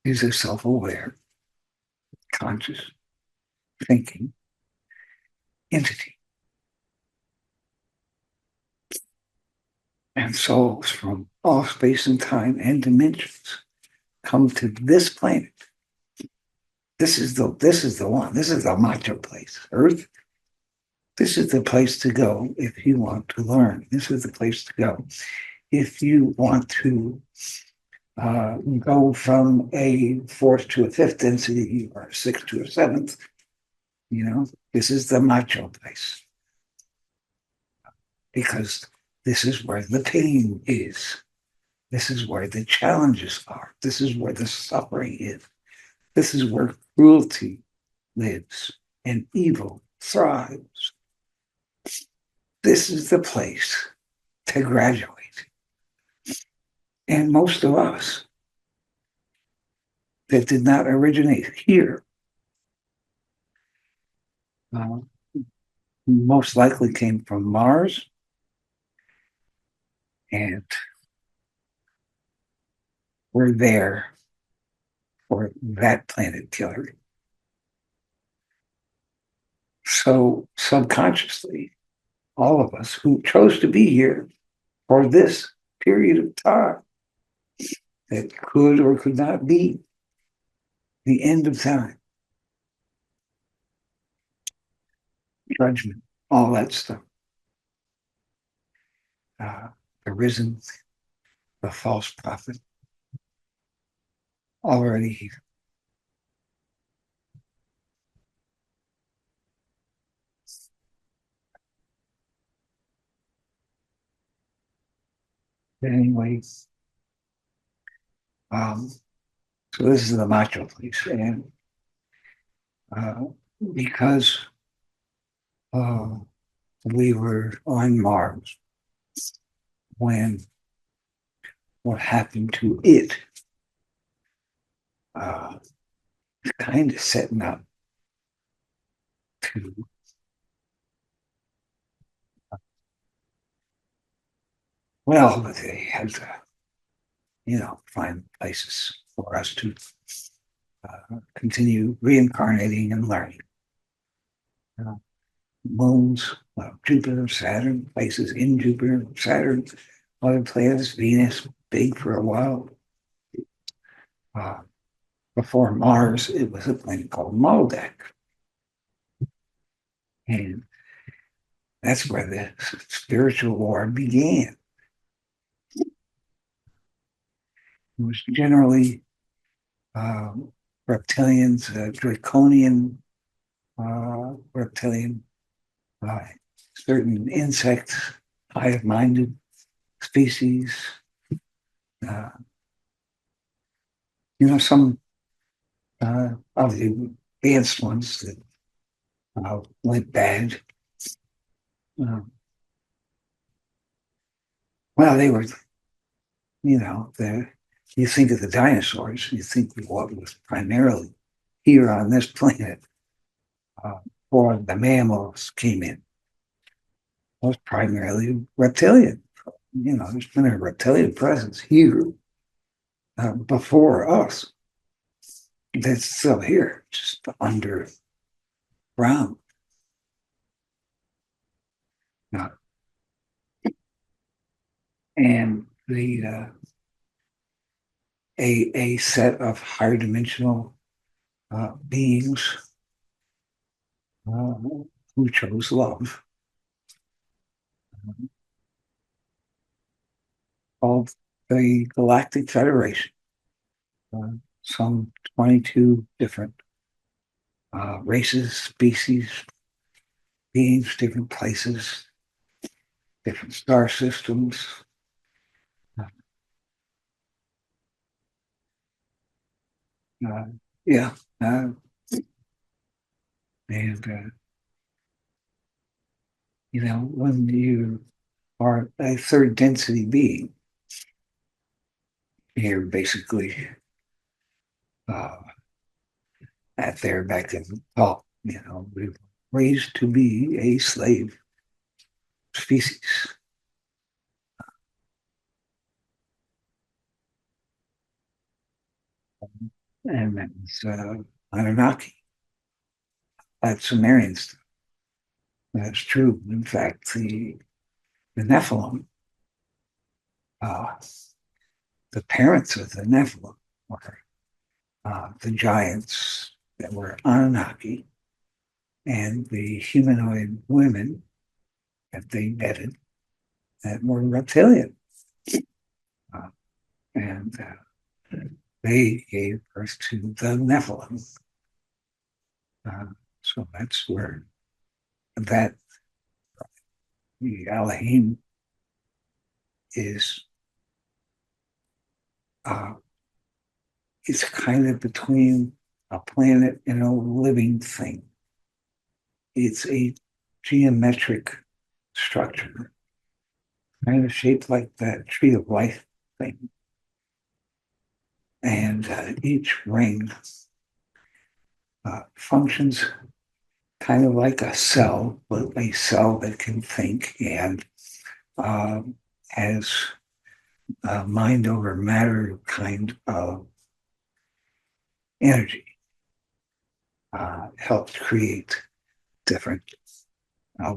is a self-aware, conscious, thinking entity. And souls from all space and time and dimensions come to this planet. This is the one. This is the macho place. Earth. This is the place to go if you want to learn. This is the place to go if you want to go from a fourth to a fifth density or a sixth to a seventh. This is the macho place. Because this is where the pain is. This is where the challenges are. This is where the suffering is. This is where cruelty lives and evil thrives. This is the place to graduate. And most of us that did not originate here most likely came from Mars, and we're there for that planet killer. So subconsciously, all of us who chose to be here for this period of time that could or could not be the end of time, judgment, all that stuff, the risen, the false prophet, already here. Anyways, so this is the macho place, and because we were on Mars when what happened to it kind of setting up to they had to find places for us to continue reincarnating and learning. Moons, Jupiter, Saturn, places in Jupiter, Saturn, other planets, Venus, big for a while. Before Mars, it was a planet called Maldek. And that's where the spiritual war began. It was generally reptilians, draconian reptilian, certain insects, hive-minded species. Some of the advanced ones that went bad. Uh, well, they were, you think of the dinosaurs, you think of what was primarily here on this planet uh, before the mammals came in was primarily reptilian. There's been a reptilian presence here before us that's still here, just underground. Uh, and a set of higher dimensional beings uh, who chose love, called the Galactic Federation. Some 22 different races, species, beings, different places, different star systems. Uh, yeah. Uh, and, when you are a third density being, you're basically uh, at their beck and call. We were raised to be a slave species. And that's Anunnaki. That's Sumerian stuff. That's true. In fact, the Nephilim, uh, the parents of the Nephilim were the giants that were Anunnaki, and the humanoid women that they netted that were reptilian. Uh, and they gave birth to the Nephilim. So that's where that the Elohim is. It's kind of between a planet and a living thing. It's a geometric structure, kind of shaped like that tree of life thing. And each ring functions kind of like a cell, but a cell that can think and has a mind over matter kind of energy. Helped create different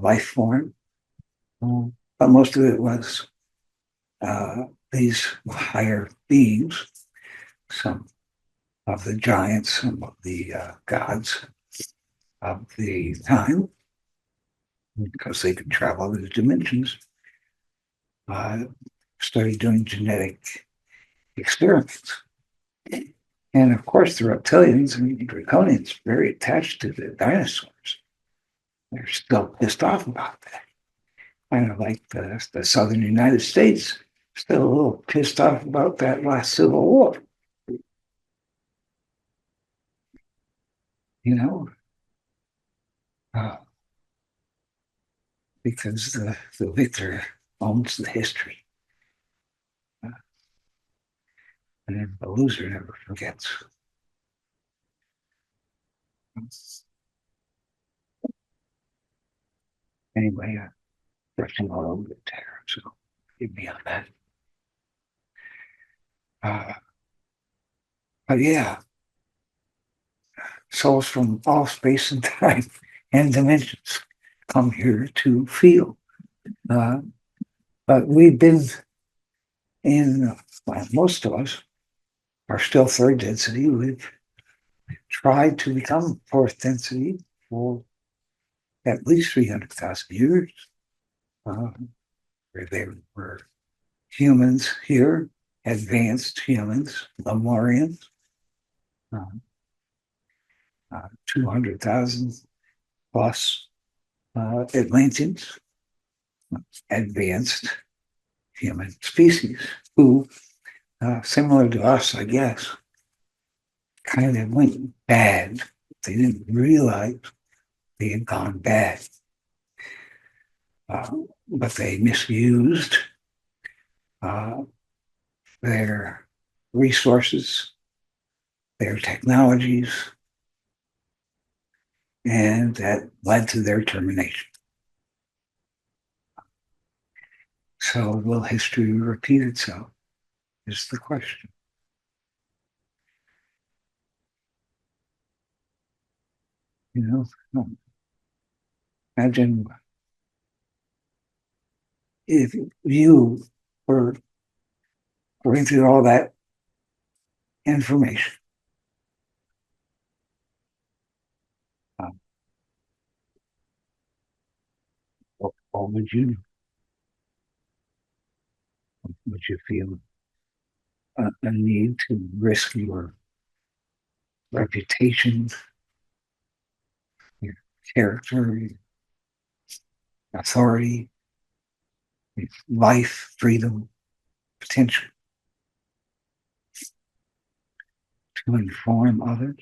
life form. But most of it was these higher beings, some of the giants, some of the gods of the time, because they could travel the dimensions, started doing genetic experiments. And of course, the reptilians and the draconians are very attached to the dinosaurs. They're still pissed off about that. Kind of like the southern United States, still a little pissed off about that last Civil War. You know, uh, because the victor owns the history. Uh, and the loser never forgets. Anyway, brushing all over the tear, so give me on that. Uh, but yeah, souls from all space and time and dimensions come here to feel. But we've been well, most of us are still third density. We've tried to become fourth density for at least 300,000 years, where there were humans here, advanced humans, Lemurians, 200,000 plus Atlanteans, advanced human species who, similar to us, I guess, kind of went bad. They didn't realize they had gone bad. But they misused uh, their resources, their technologies, and that led to their termination. So will history repeat itself? Is the question. You know, imagine if you were going through all that information. What would you do? Would you feel a need to risk your reputation, your character, your authority, your life, freedom, potential to inform others?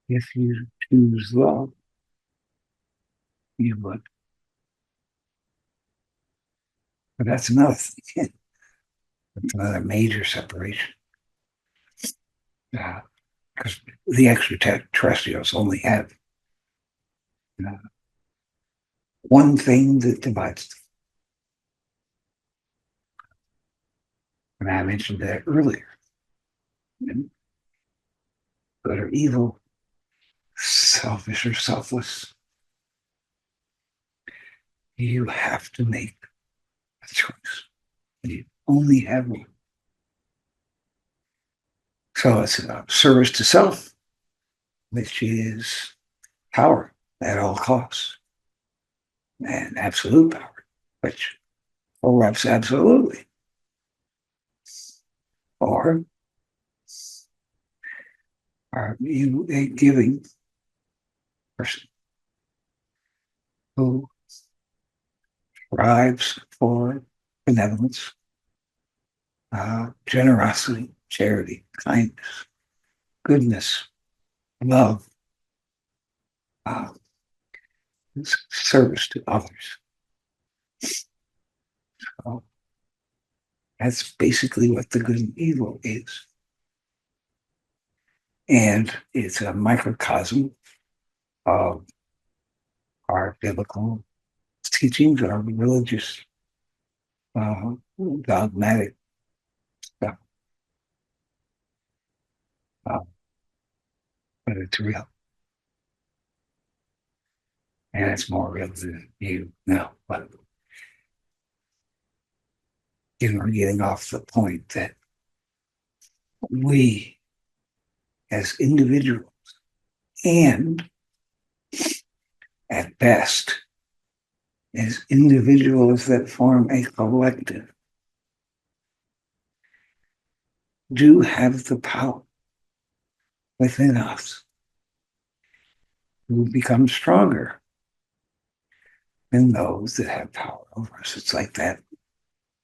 If you choose love, you would. But that's another thing. That's another major separation. Because the extraterrestrials only have uh, one thing that divides them. And I mentioned that earlier. Good or evil, selfish or selfless. You have to make a choice. You only have one. So it's a service to self, which is power at all costs and absolute power, which corrupts absolutely. Or are you a giving person who strives for benevolence, generosity, charity, kindness, goodness, love, uh, service to others? So that's basically what the good and evil is. And it's a microcosm of our biblical teachings, our religious, dogmatic stuff. Uh, but it's real. And it's more real than you know. But we're getting off the point that we, as individuals, and at best, as individuals that form a collective, do have the power within us to become stronger than those that have power over us. It's like that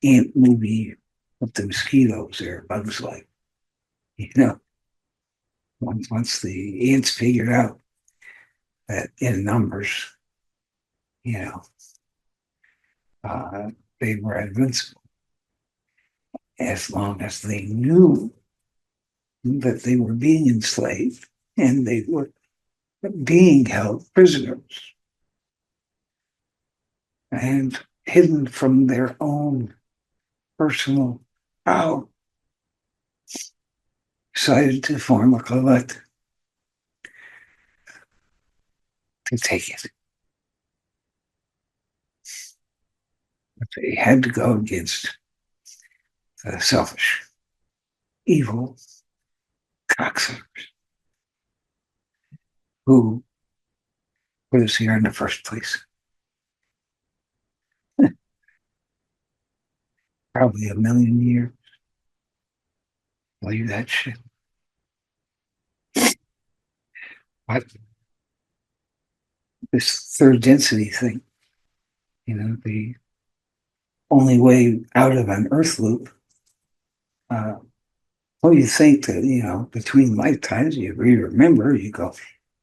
ant movie with the mosquitoes there, Bugs Life. Once the ants figured out that in numbers, you know, uh, they were invincible as long as they knew that they were being enslaved and they were being held prisoners and hidden from their own personal power, decided to form a collective to take it. But they had to go against the selfish, evil cocksuckers who put us here in the first place. Probably a million years. Believe that shit. But this third density thing, the only way out of an earth loop. Well, you think that, between lifetimes, you remember, you go,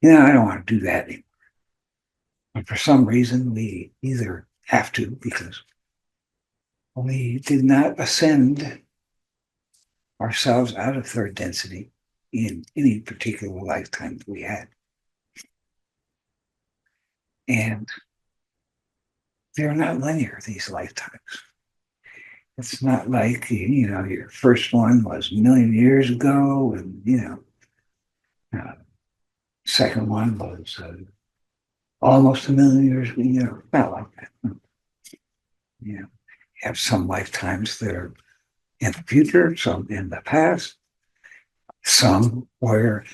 I don't want to do that anymore. But for some reason, we either have to because we did not ascend ourselves out of third density in any particular lifetime that we had. And they're not linear, these lifetimes. It's not like, your first one was a million years ago, and, second one was almost a million years, not like that. You have some lifetimes that are in the future, some in the past, some where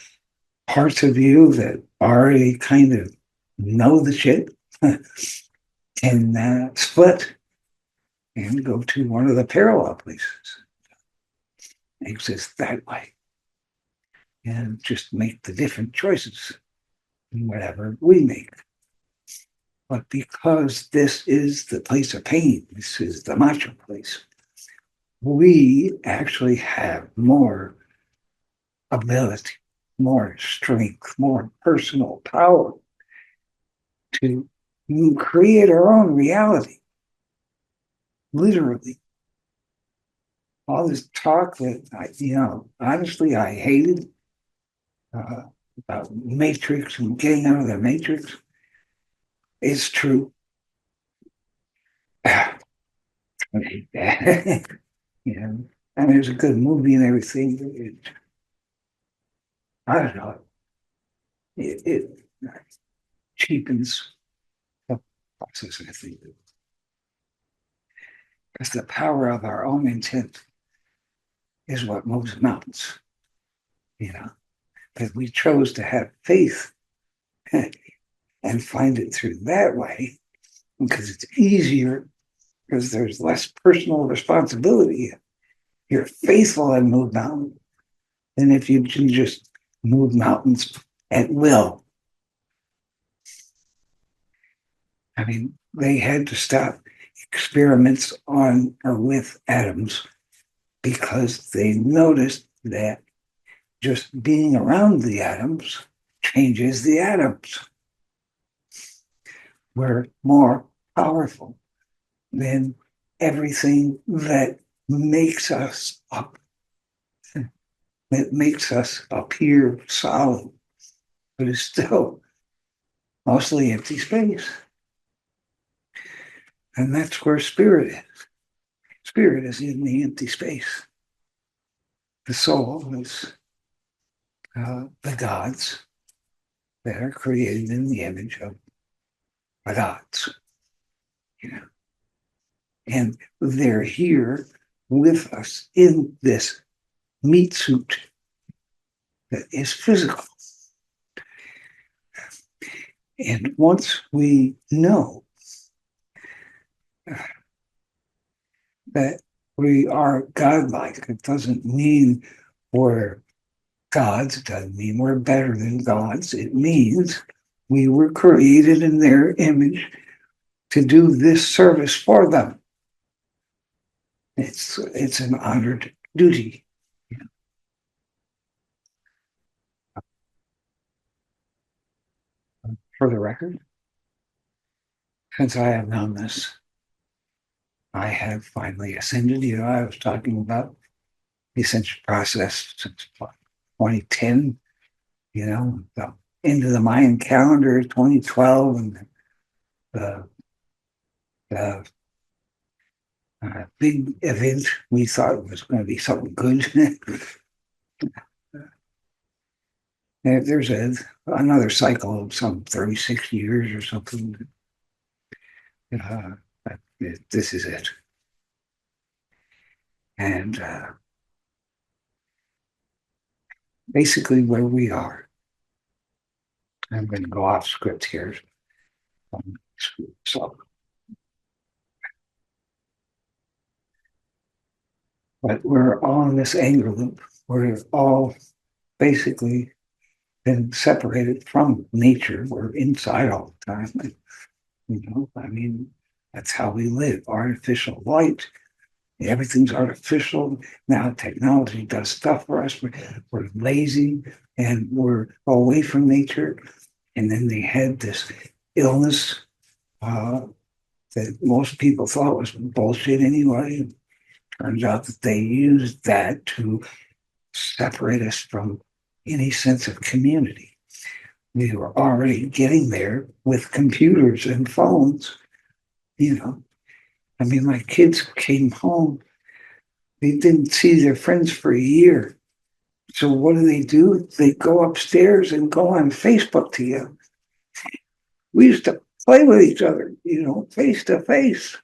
parts of you that already kind of know the shit can split and go to one of the parallel places. Exist that way. And just make the different choices in whatever we make. But because this is the place of pain, this is the macho place, we actually have more ability, more strength, more personal power to create our own reality. Literally. All this talk that, honestly, I hated about Matrix and getting out of the Matrix is true. I hate that. And there's a good movie and everything. I don't know. It cheapens the process, I think. Because the power of our own intent is what moves mountains. That we chose to have faith and find it through that way because it's easier, because there's less personal responsibility. You're faithful and move mountains than if you can just move mountains at will. I mean, they had to stop experiments on or with atoms because they noticed that just being around the atoms changes the atoms. We're more powerful than everything that makes us up, that makes us appear solid, but is still mostly empty space. And that's where spirit is. Spirit is in the empty space. The soul is the gods that are created in the image of the gods. And they're here with us in this meat suit that is physical. And once we know that we are godlike, it doesn't mean we're gods, it doesn't mean we're better than gods. It means we were created in their image to do this service for them. It's an honored duty. For the record, since I have known this, I have finally ascended. I was talking about the ascension process since 2010, the end of the Mayan calendar, 2012, and the big event we thought was going to be something good. There's another cycle of some 36 years or something. This is it. And basically where we are. I'm going to go off script here. So, but we're all in this anger loop. We're all basically been separated from nature. We're inside all the time. I mean, That's how we live. Artificial light. Everything's artificial. Now technology does stuff for us. We're lazy and we're away from nature. And then they had this illness that most people thought was bullshit anyway. Turns out that they used that to separate us from any sense of community. We were already getting there with computers and phones, you know. I mean, my kids came home. They didn't see their friends for a year. So what do? They go upstairs and go on Facebook together. We used to play with each other, face to face.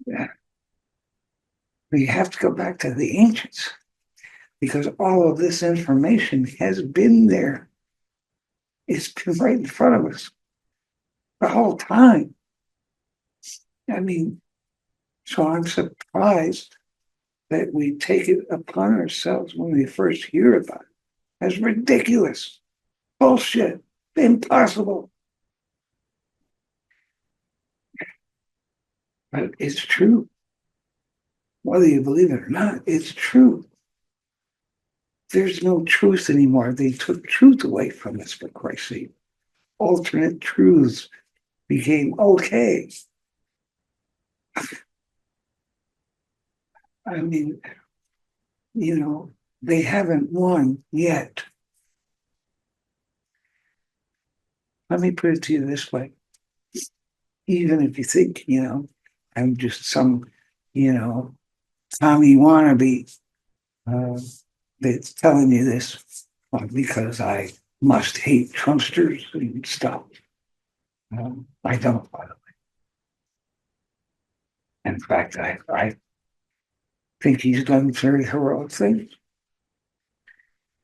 Yeah. We have to go back to the ancients because all of this information has been there. It's been right in front of us the whole time. I mean, so I'm surprised that we take it upon ourselves when we first hear about it as ridiculous, bullshit, impossible. But it's true. Whether you believe it or not, it's true. There's no truth anymore. They took truth away from us, for Christ's sake. Alternate truths became okay. I mean, they haven't won yet. Let me put it to you this way. Even if you think, I'm just some, Tommy wannabe that's telling you this because I must hate Trumpsters and stuff. I don't, by the way. In fact, I think he's done very heroic things,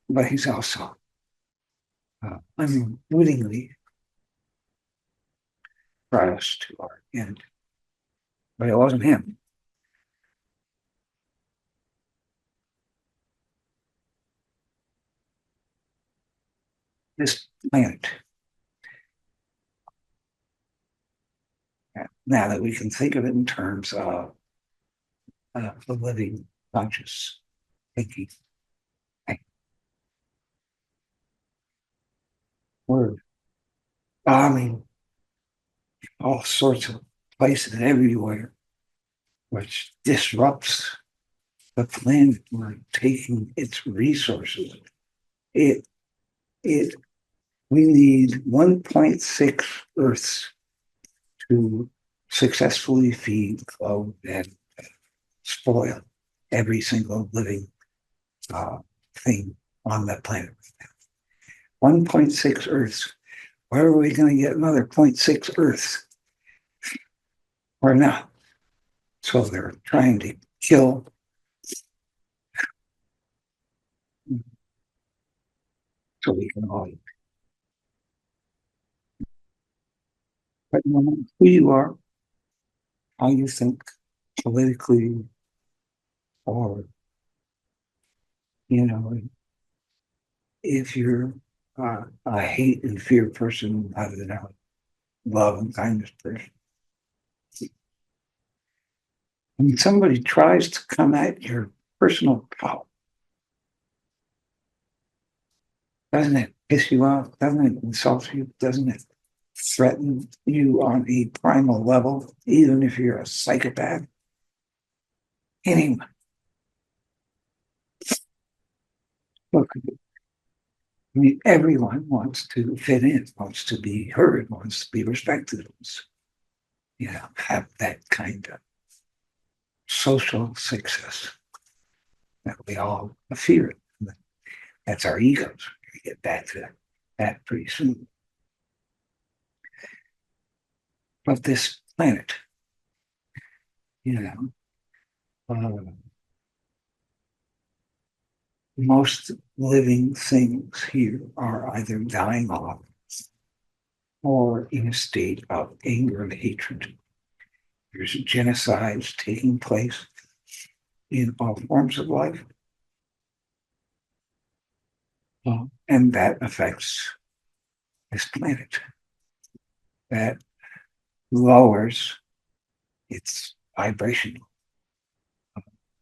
but he's also unwittingly brought us to our end. But it wasn't him. This planet, now that we can think of it in terms of the living, conscious thinking, we're bombing all sorts of places everywhere, which disrupts the planet. We're taking its resources. We need 1.6 Earths to successfully feed, clothe, and spoil every single living thing on the planet. 1.6 Earths. Where are we going to get another 0.6 Earths? Or not? So they're trying to kill so we can all eat. But no matter who you are, how you think politically, or, if you're a hate and fear person rather than a love and kindness person. When somebody tries to come at your personal power, doesn't it piss you off? Doesn't it insult you? Doesn't it threaten you on a primal level, even if you're a psychopath? Anyway, look, I mean, everyone wants to fit in, wants to be heard, wants to be respected, wants, have that kind of social success that we all fear. That's our egos. We get back to that pretty soon. But this planet, most living things here are either dying off or in a state of anger and hatred. There's genocides taking place in all forms of life. And that affects this planet. that lowers its vibrational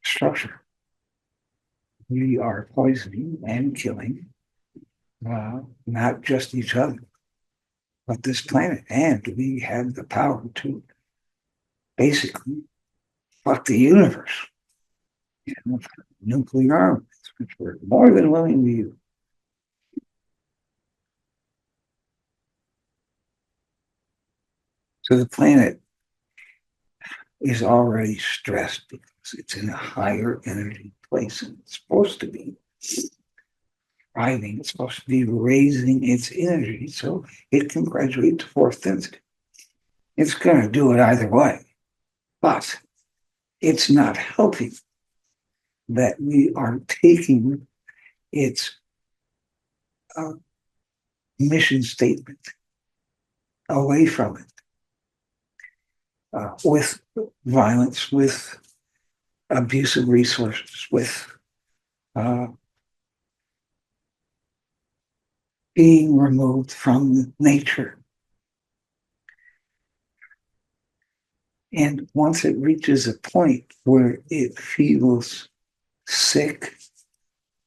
structure. We are poisoning and killing not just each other, but this planet. And we have the power to basically fuck the universe. Nuclear arms, which we're more than willing to use. So the planet is already stressed because it's in a higher energy place and it's supposed to be thriving. It's supposed to be raising its energy so it can graduate to fourth density. It's going to do it either way, but it's not helping that we are taking its mission statement away from it with violence, with abuse of resources, with being removed from nature. And once it reaches a point where it feels sick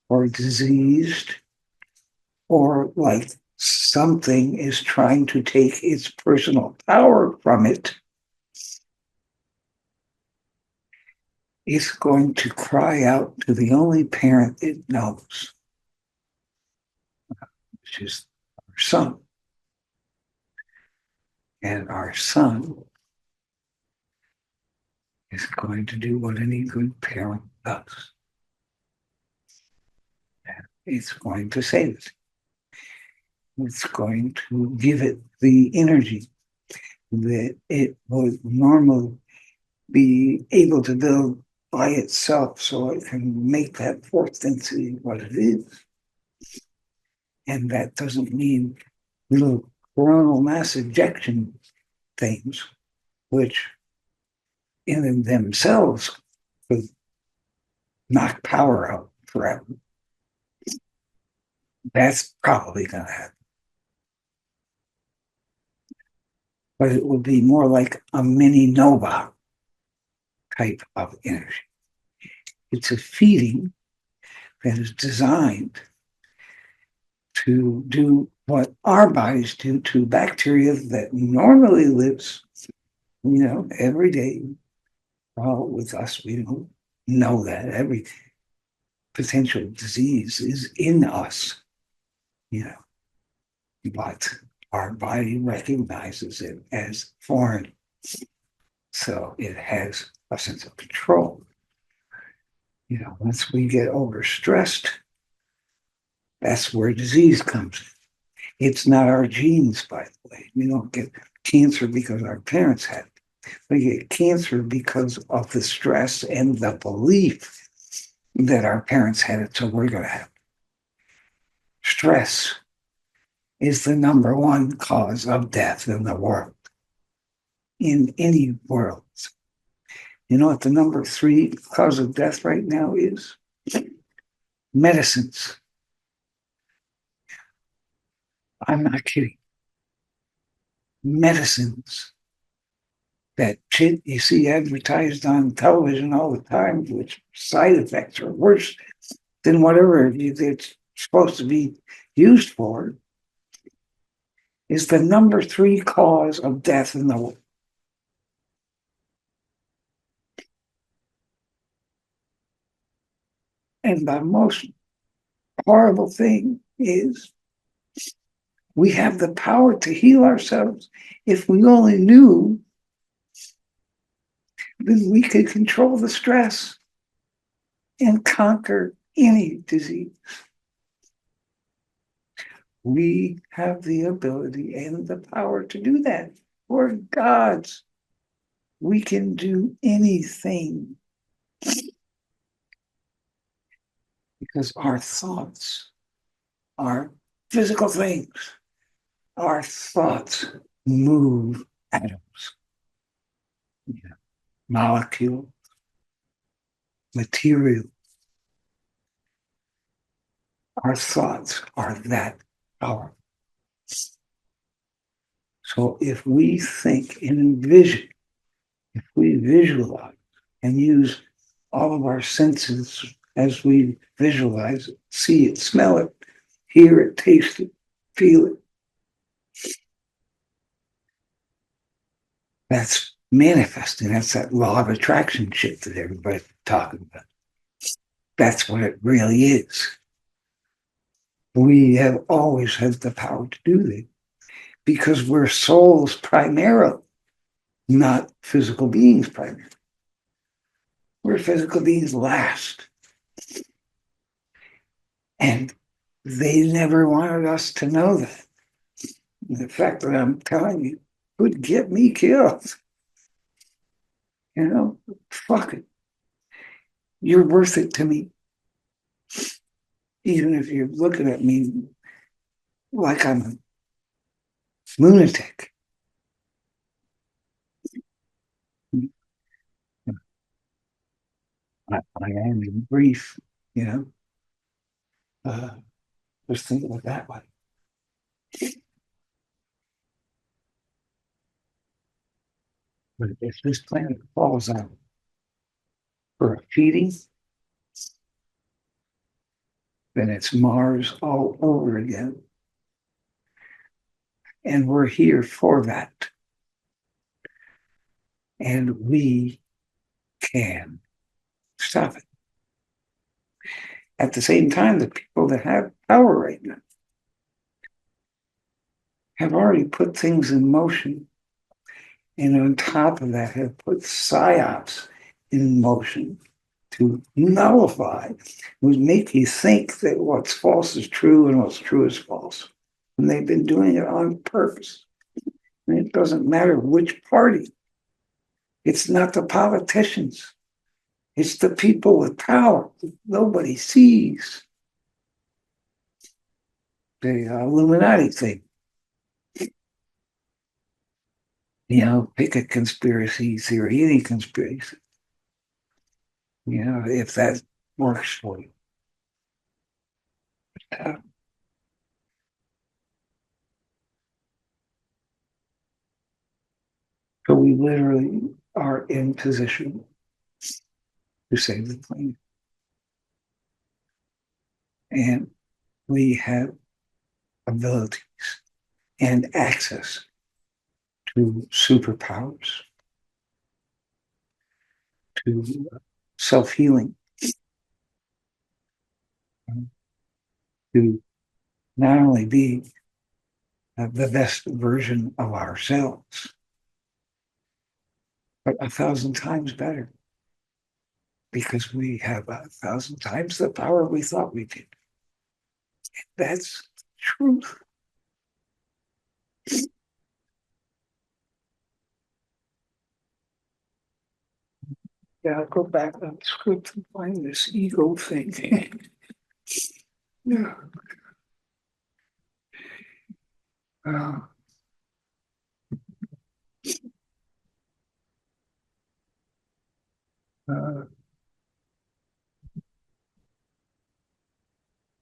or diseased, or like something is trying to take its personal power from it, it's going to cry out to the only parent it knows, which is our son. And our son is going to do what any good parent does. It's going to save it. It's going to give it the energy that it would normally be able to build by itself so it can make that fourth density what it is. And that doesn't mean little coronal mass ejection things, which in themselves could knock power out forever. That's probably going to happen. But it will be more like a mini nova type of energy. It's a feeding that is designed to do what our bodies do to bacteria that normally lives, every day. Well, with us, we don't know that. Every potential disease is in us, but our body recognizes it as foreign. So it has a sense of control. Once we get overstressed, that's where disease comes in. It's not our genes, by the way. We don't get cancer because our parents had it. We get cancer because of the stress and the belief that our parents had it, so we're going to have it. Stress is the number one cause of death in the world, in any world. You know what the number 3 cause of death right now is? Medicines. I'm not kidding. Medicines. That shit you see advertised on television all the time, which side effects are worse than whatever it's supposed to be used for, is the number 3 cause of death in the world. And the most horrible thing is we have the power to heal ourselves if we only knew that we could control the stress and conquer any disease. We have the ability and the power to do that. We're gods. We can do anything because our thoughts are physical things. Our thoughts move atoms, molecule, material. Our thoughts are that powerful. So if we think and envision, if we visualize and use all of our senses as we visualize it, see it, smell it, hear it, taste it, feel it, that's manifesting. That's that law of attraction shit that everybody's talking about. That's what it really is. We have always had the power to do that because we're souls primarily, not physical beings primarily. We're physical beings last. And they never wanted us to know that. The fact that I'm telling you would get me killed. Fuck it. You're worth it to me. Even if you're looking at me like I'm a lunatic. I am in brief, you know. Uh, just think of it that way. But if this planet falls out for a feeding, then it's Mars all over again. And we're here for that. And we can stop it. At the same time, the people that have power right now have already put things in motion. And on top of that, have put psyops in motion to nullify, would make you think that what's false is true and what's true is false. And they've been doing it on purpose. And it doesn't matter which party. It's not the politicians. It's the people with power that nobody sees. The Illuminati thing. Pick a conspiracy theory, any conspiracy. If that works for you. Uh, so we literally are in position to save the planet. And we have abilities and access to superpowers, to self-healing, to not only be the best version of ourselves, but 1,000 times better because we have 1,000 times the power we thought we did. That's truth. Yeah, I'll go back on the script and find this ego thing. Yeah. Uh, uh,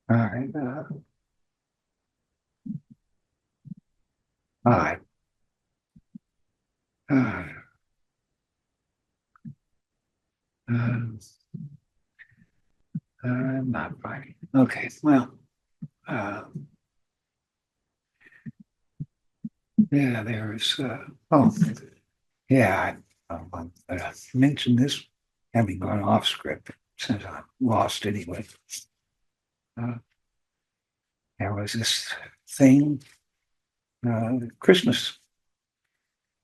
all right. All right. Uh, uh, not finding. Okay. Well, uh, yeah, there's, oh, yeah, I mentioned this having gone off script since I'm lost anyway. There was this thing, Christmas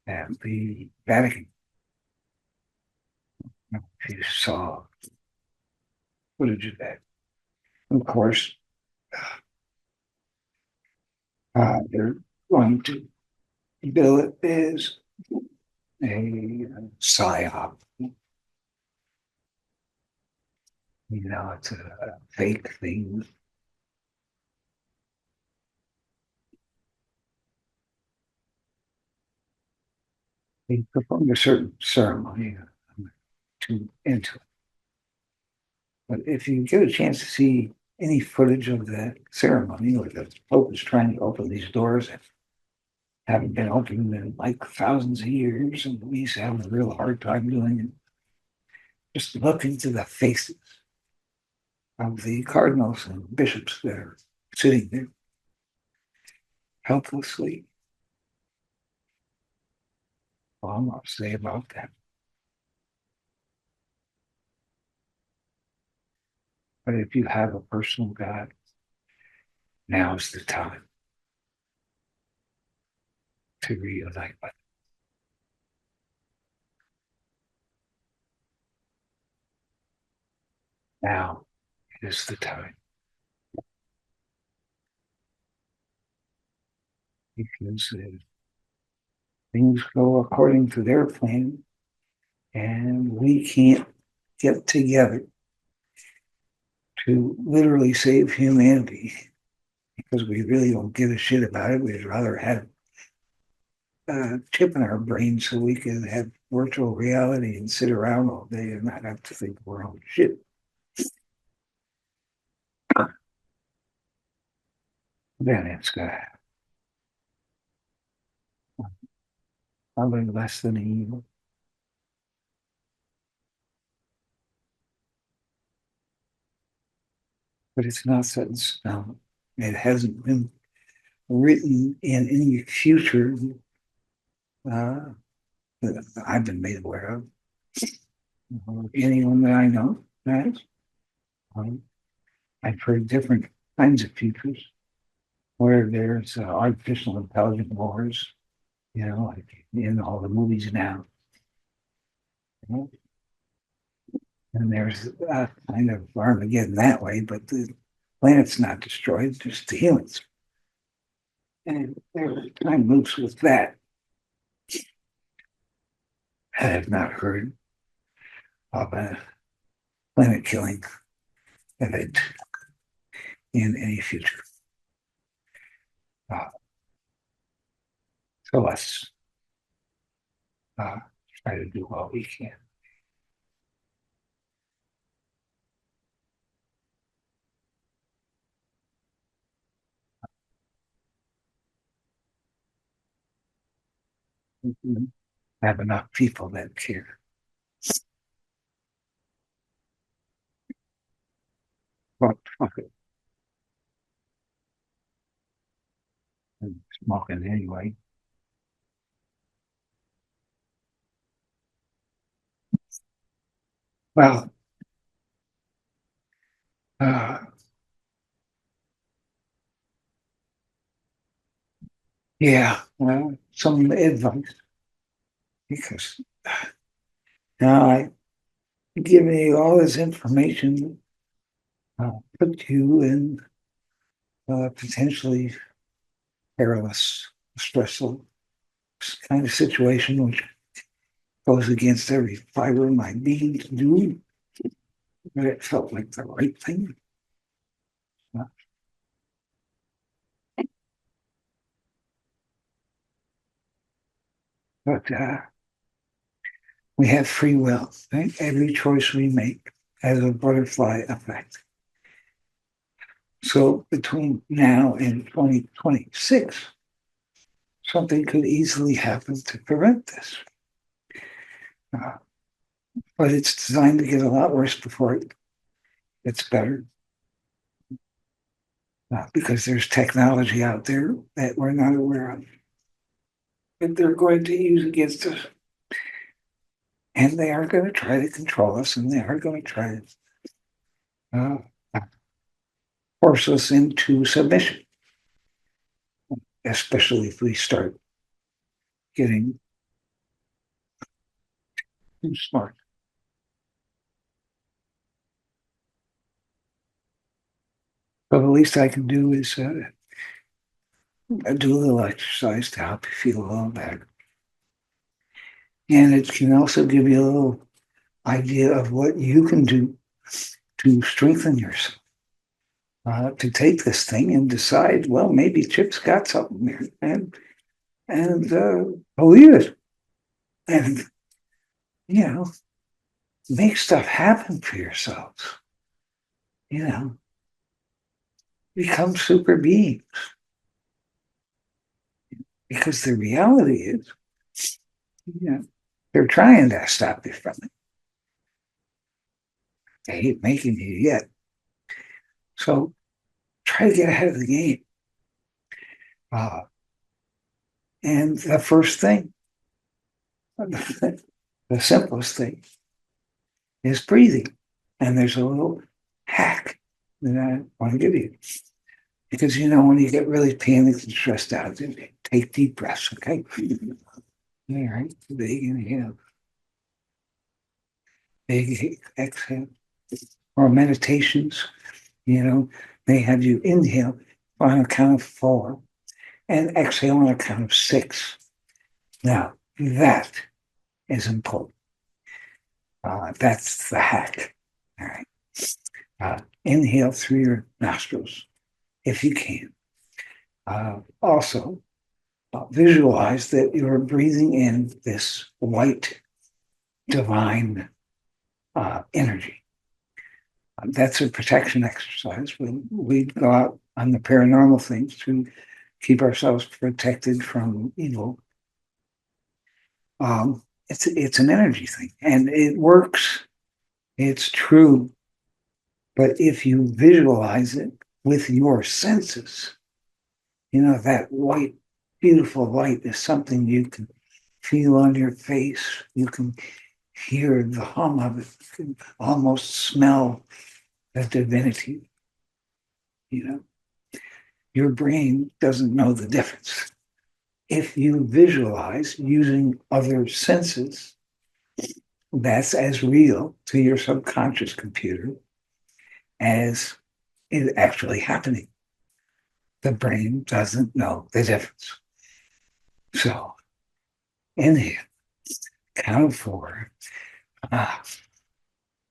at the Vatican. If you saw footage of that. Of course, they're going to bill it as a psyop. It's a fake thing. They performed a certain ceremony to enter. But if you get a chance to see any footage of that ceremony, or the Pope is trying to open these doors, haven't been open in like thousands of years, and we used to have a real hard time doing it. Just look into the faces of the cardinals and bishops that are sitting there helplessly. Well, I'm not say about that. But if you have a personal God, now's the time to reunite with him. Now is the time. Because if things go according to their plan and we can't get together to literally save humanity because we really don't give a shit about it, we'd rather have a chip in our brain so we can have virtual reality and sit around all day and not have to think we're on shit. Then it's going to happen. Probably less than a year. But it's not set in stone. It hasn't been written in any future uh, that I've been made aware of. Anyone that I know has. Um, I've heard different kinds of futures where there's artificial intelligence wars, like in all the movies now. And there's a kind of Armageddon that way, but the planet's not destroyed, just the humans. And there's time loops with that. I have not heard of a planet killing event in any future. Uh, so let's uh, try to do what we can. Have enough people that care. But fuck it. I'm smoking anyway. Well, uh, yeah, well, some advice because now I giving you all this information put you in potentially perilous, stressful kind of situation, which goes against every fiber of my being to do, but it felt like the right thing. Uh, But we have free will. Right? Every choice we make has a butterfly effect. So between now and 2026, something could easily happen to prevent this. Uh, but it's designed to get a lot worse before it gets better. Because there's technology out there that we're not aware of that they're going to use against us. And they are going to try to control us, and they are going to try to force us into submission, especially if we start getting too smart. But the least I can do is do a little exercise to help you feel a little better. And it can also give you a little idea of what you can do to strengthen yourself, to take this thing and decide, well, maybe Chip's got something there, and believe it, and make stuff happen for yourselves. Become super beings. Because the reality is, they're trying to stop you from it. They ain't making you yet. So try to get ahead of the game. And the first thing, the simplest thing, is breathing. And there's a little hack that I want to give you. Because, when you get really panicked and stressed out, take deep breaths, okay? All right, big inhale, big exhale. Or meditations, they have you inhale on a count of 4 and exhale on a count of 6. Now, that is important. That's the hack. All right. Inhale through your nostrils if you can. Also, visualize that you're breathing in this white, divine energy. That's a protection exercise. We go out on the paranormal things to keep ourselves protected from evil. It's an energy thing, and it works. It's true. But if you visualize it with your senses, that white, beautiful light is something you can feel on your face. You can hear the hum of it. You can almost smell the divinity. Your brain doesn't know the difference. If you visualize using other senses, that's as real to your subconscious computer as is actually happening. The brain doesn't know the difference. So, inhale, count of 4. All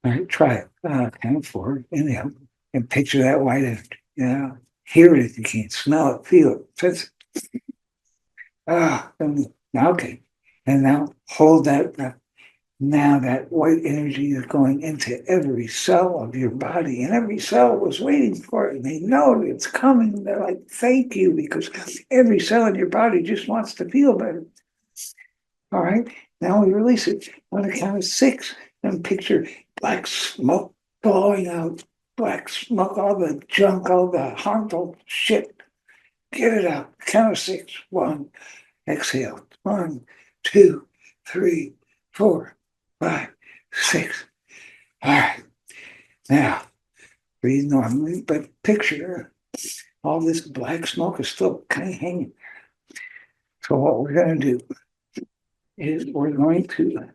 right, try it. Count of 4, inhale, and picture that white energy. Hear it if you can, smell it, feel it, sense it. Okay. And now hold that breath. Now that white energy is going into every cell of your body, and every cell was waiting for it. And they know it's coming. They're like, thank you, because every cell in your body just wants to feel better. All right. Now we release it on a count of 6, and picture black smoke blowing out. Black smoke, all the junk, all the harmful shit. Get it out. Count of 6. 1. Exhale. 1, 2, 3, 4, 5, 6. All right. Now, breathe normally, but picture all this black smoke is still kind of hanging there. So what we're going to do is we're going to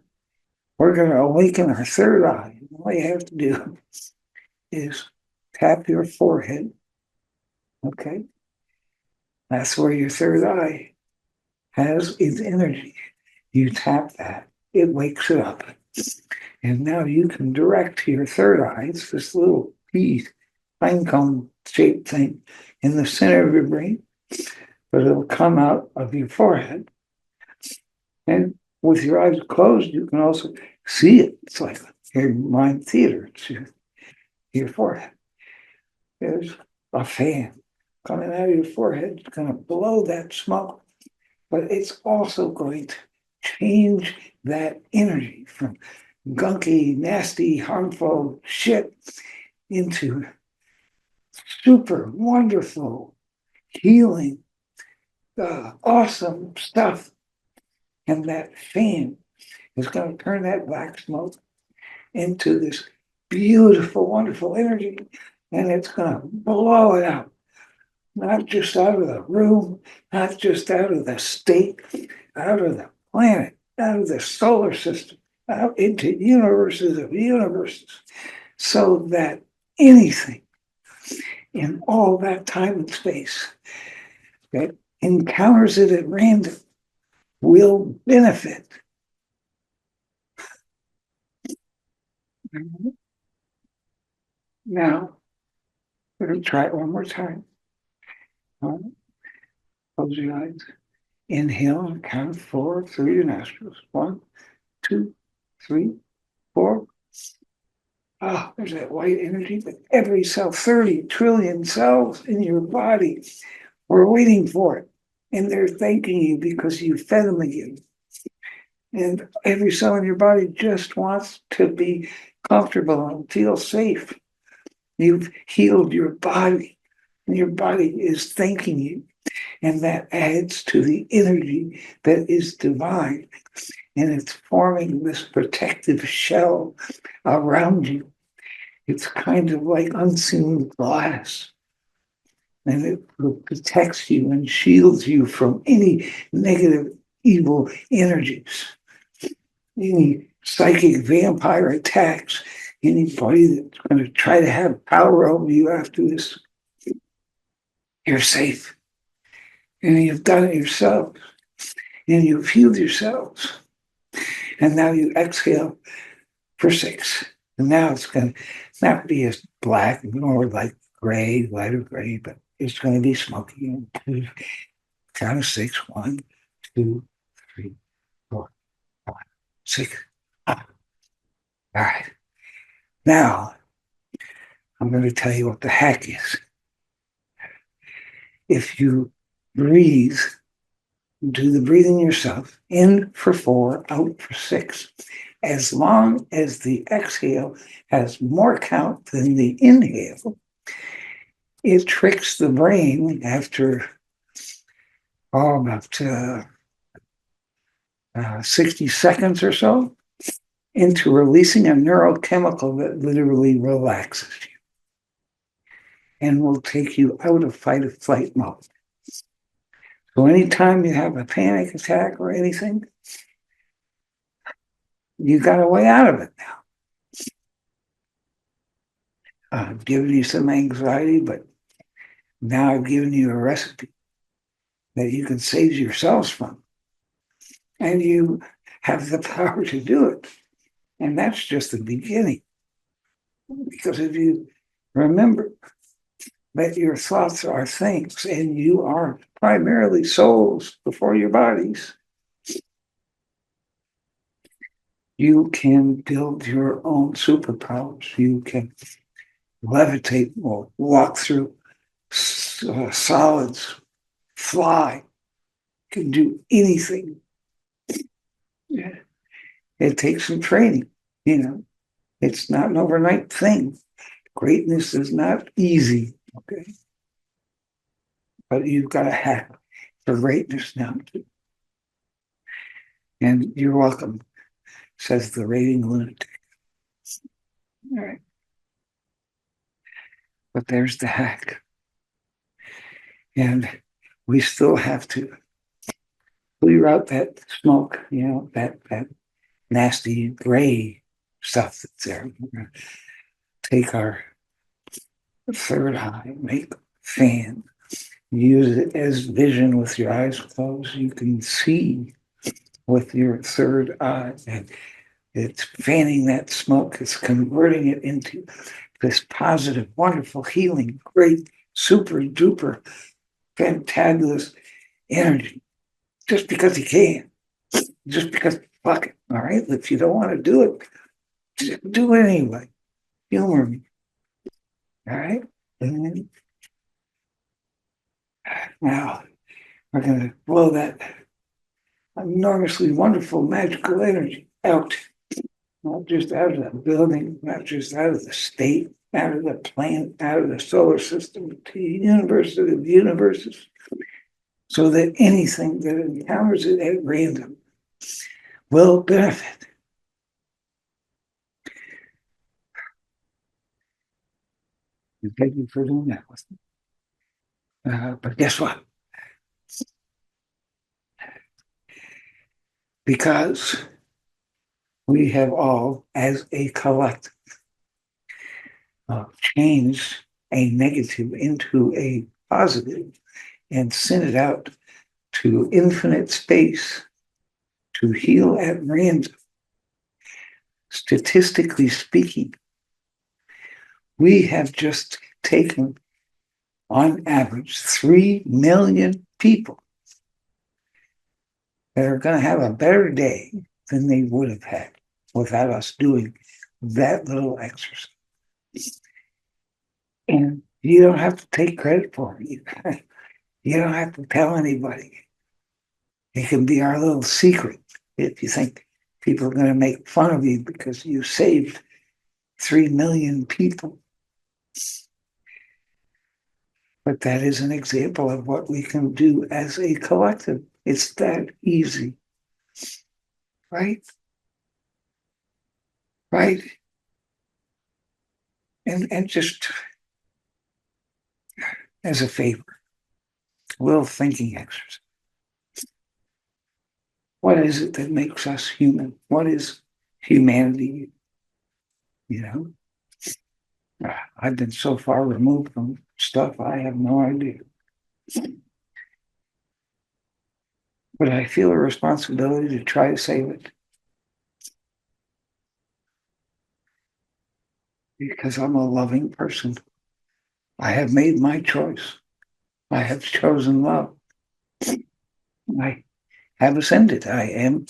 awaken our third eye. All you have to do is tap your forehead. Okay? That's where your third eye has its energy. You tap that, it wakes it up. And now you can direct your third eye. It's this little piece, pinecone shaped thing in the center of your brain, but it'll come out of your forehead. And with your eyes closed, you can also see it. It's like your mind theater. It's your forehead. There's a fan coming out of your forehead. It's going to blow that smoke, but it's also going to change that energy from gunky, nasty, harmful shit into super wonderful, healing, awesome stuff. And that fan is going to turn that black smoke into this beautiful, wonderful energy, and it's going to blow it out. Not just out of the room, not just out of the state, out of the planet, out of the solar system, out into universes of universes, so that anything in all that time and space that encounters it at random will benefit. Now, we're going to try it one more time. Close your eyes. Inhale and count 4 through your nostrils. 1, 2, 3, 4. There's that white energy, but every cell, 30 trillion cells in your body, we're waiting for it. And they're thanking you because you fed them again. And every cell in your body just wants to be comfortable and feel safe. You've healed your body, and your body is thanking you. And that adds to the energy that is divine. And it's forming this protective shell around you. It's kind of like unseen glass. And it protects you and shields you from any negative, evil energies, any psychic vampire attacks, anybody that's going to try to have power over you after this. You're safe. And you've done it yourself. And you've healed yourselves. And now you exhale for 6. And now it's going to not be as black, nor like gray, lighter gray, but it's going to be smoky. And count of 6. 1, 2, 3, 4, 5, 6. All right. Now, I'm going to tell you what the hack is. If you breathe, do the breathing yourself, in for 4, out for 6. As long as the exhale has more count than the inhale, it tricks the brain after about 60 seconds or so into releasing a neurochemical that literally relaxes you and will take you out of fight or flight mode. So anytime you have a panic attack or anything, you got a way out of it now. I've given you some anxiety, but now I've given you a recipe that you can save yourselves from. And you have the power to do it. And that's just the beginning. Because if you remember that your thoughts are things and you are primarily souls before your bodies, you can build your own superpowers. You can levitate or walk through solids, fly, can do anything. Yeah. It takes some training, It's not an overnight thing. Greatness is not easy, okay? But you've got a hack for greatness now, too. And you're welcome, says the raving lunatic. All right. But there's the hack. And we still have to clear out that smoke, that nasty gray stuff that's there. We're going to take our third eye, make a fan, use it as vision with your eyes closed. You can see with your third eye, and it's fanning that smoke. It's converting it into this positive, wonderful, healing, great, super duper, fantabulous energy. Just because you can. Just because, fuck it. All right? If you don't want to do it, just do it anyway. Humor me. All right? And then, now we're going to blow that enormously wonderful, magical energy out. Not just out of the building, not just out of the state, out of the planet, out of the solar system, to the universe of the universes, so that anything that encounters it at random will benefit. And thank you for doing that with me. But guess what? Because we have all, as a collective, changed a negative into a positive and sent it out to infinite space to heal at random. Statistically speaking, we have just taken, on average, 3 million people that are going to have a better day than they would have had without us doing that little exercise. And you don't have to take credit for it. You don't have to tell anybody. It can be our little secret. If you think people are going to make fun of you because you saved 3 million people. But that is an example of what we can do as a collective. It's that easy. Right? Right? And just as a favor, a little thinking exercise. What is it that makes us human? What is humanity? You know? I've been so far removed from stuff, I have no idea. But I feel a responsibility to try to save it. Because I'm a loving person. I have made my choice. I have chosen love. I have ascended. I am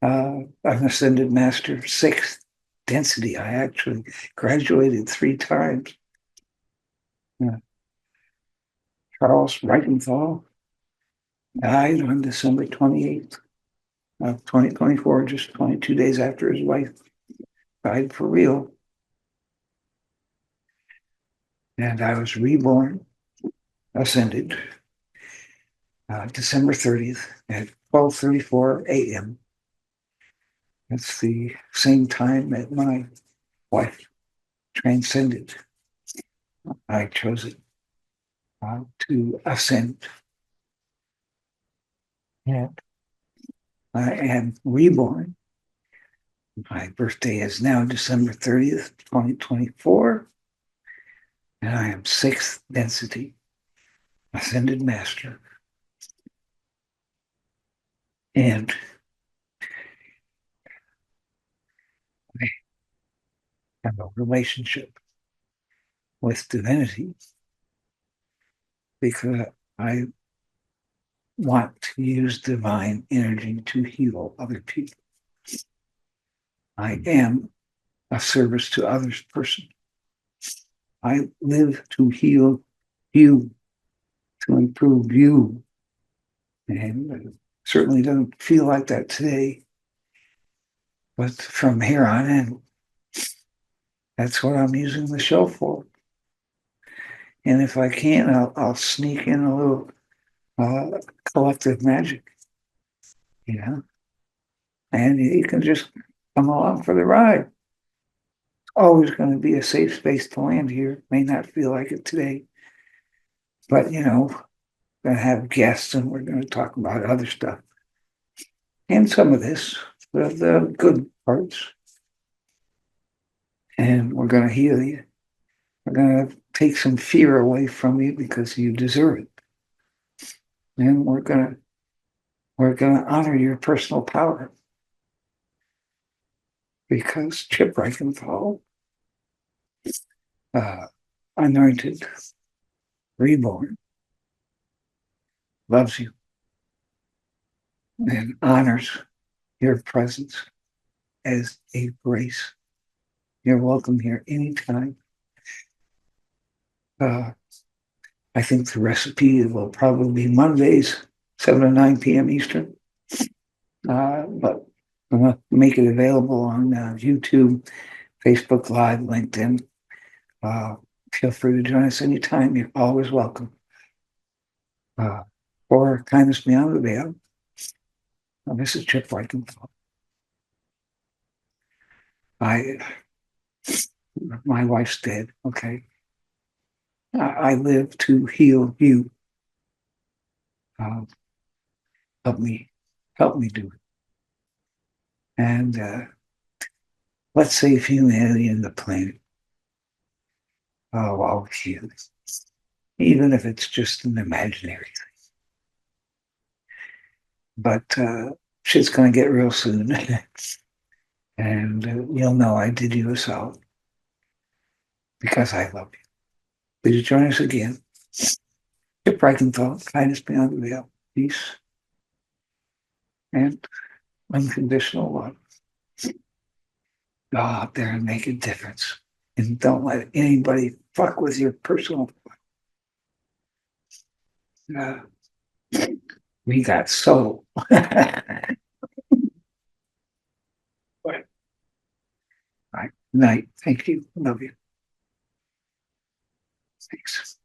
an ascended master, sixth density. I actually graduated 3 times. Charles Reichenthal died on December 28th of 2024, just 22 days after his wife died for real. And I was reborn, ascended, December 30th at 12:34 a.m. That's the same time that my wife transcended. I chose it to ascend. And I am reborn. My birthday is now December 30th, 2024. And I am sixth density, ascended master. And I have a relationship with divinity because I want to use divine energy to heal other people. I am a service to others person. I live to heal you, to improve you. And it certainly doesn't feel like that today. But from here on in, that's what I'm using the show for. And if I can, I'll sneak in a little collective magic, you know, and you can just come along for the ride. Always going to be a safe space to land here. May not feel like it today, but you know, going to have guests and we're going to talk about other stuff and some of this, the good parts. And we're going to heal you. We're going to take some fear away from you because you deserve it. And we're going to honor your personal power because Chip Reichenthal, anointed, reborn, loves you and honors your presence as a grace. You're welcome here anytime. I think the recipe will probably be Mondays, 7 to 9 p.m. Eastern. But I'm going to make it available on YouTube, Facebook Live, LinkedIn. Feel free to join us anytime. You're always welcome. For Kindness Beyond the Veil, this is Chip Reichenthal. My wife's dead, okay? I live to heal you. Help me do it. And let's save humanity and the planet. Oh, I'll heal it. Even if it's just an imaginary thing. But shit's going to get real soon. And you'll know I did you a solid because I love you. Will you join us again? Chip Reichenthal, Kindness Beyond the Veil, peace, and unconditional love. Go out there and make a difference. And don't let anybody fuck with your personal. Uh, we got so. Right. Right. Night. Thank you. Love you. Thanks.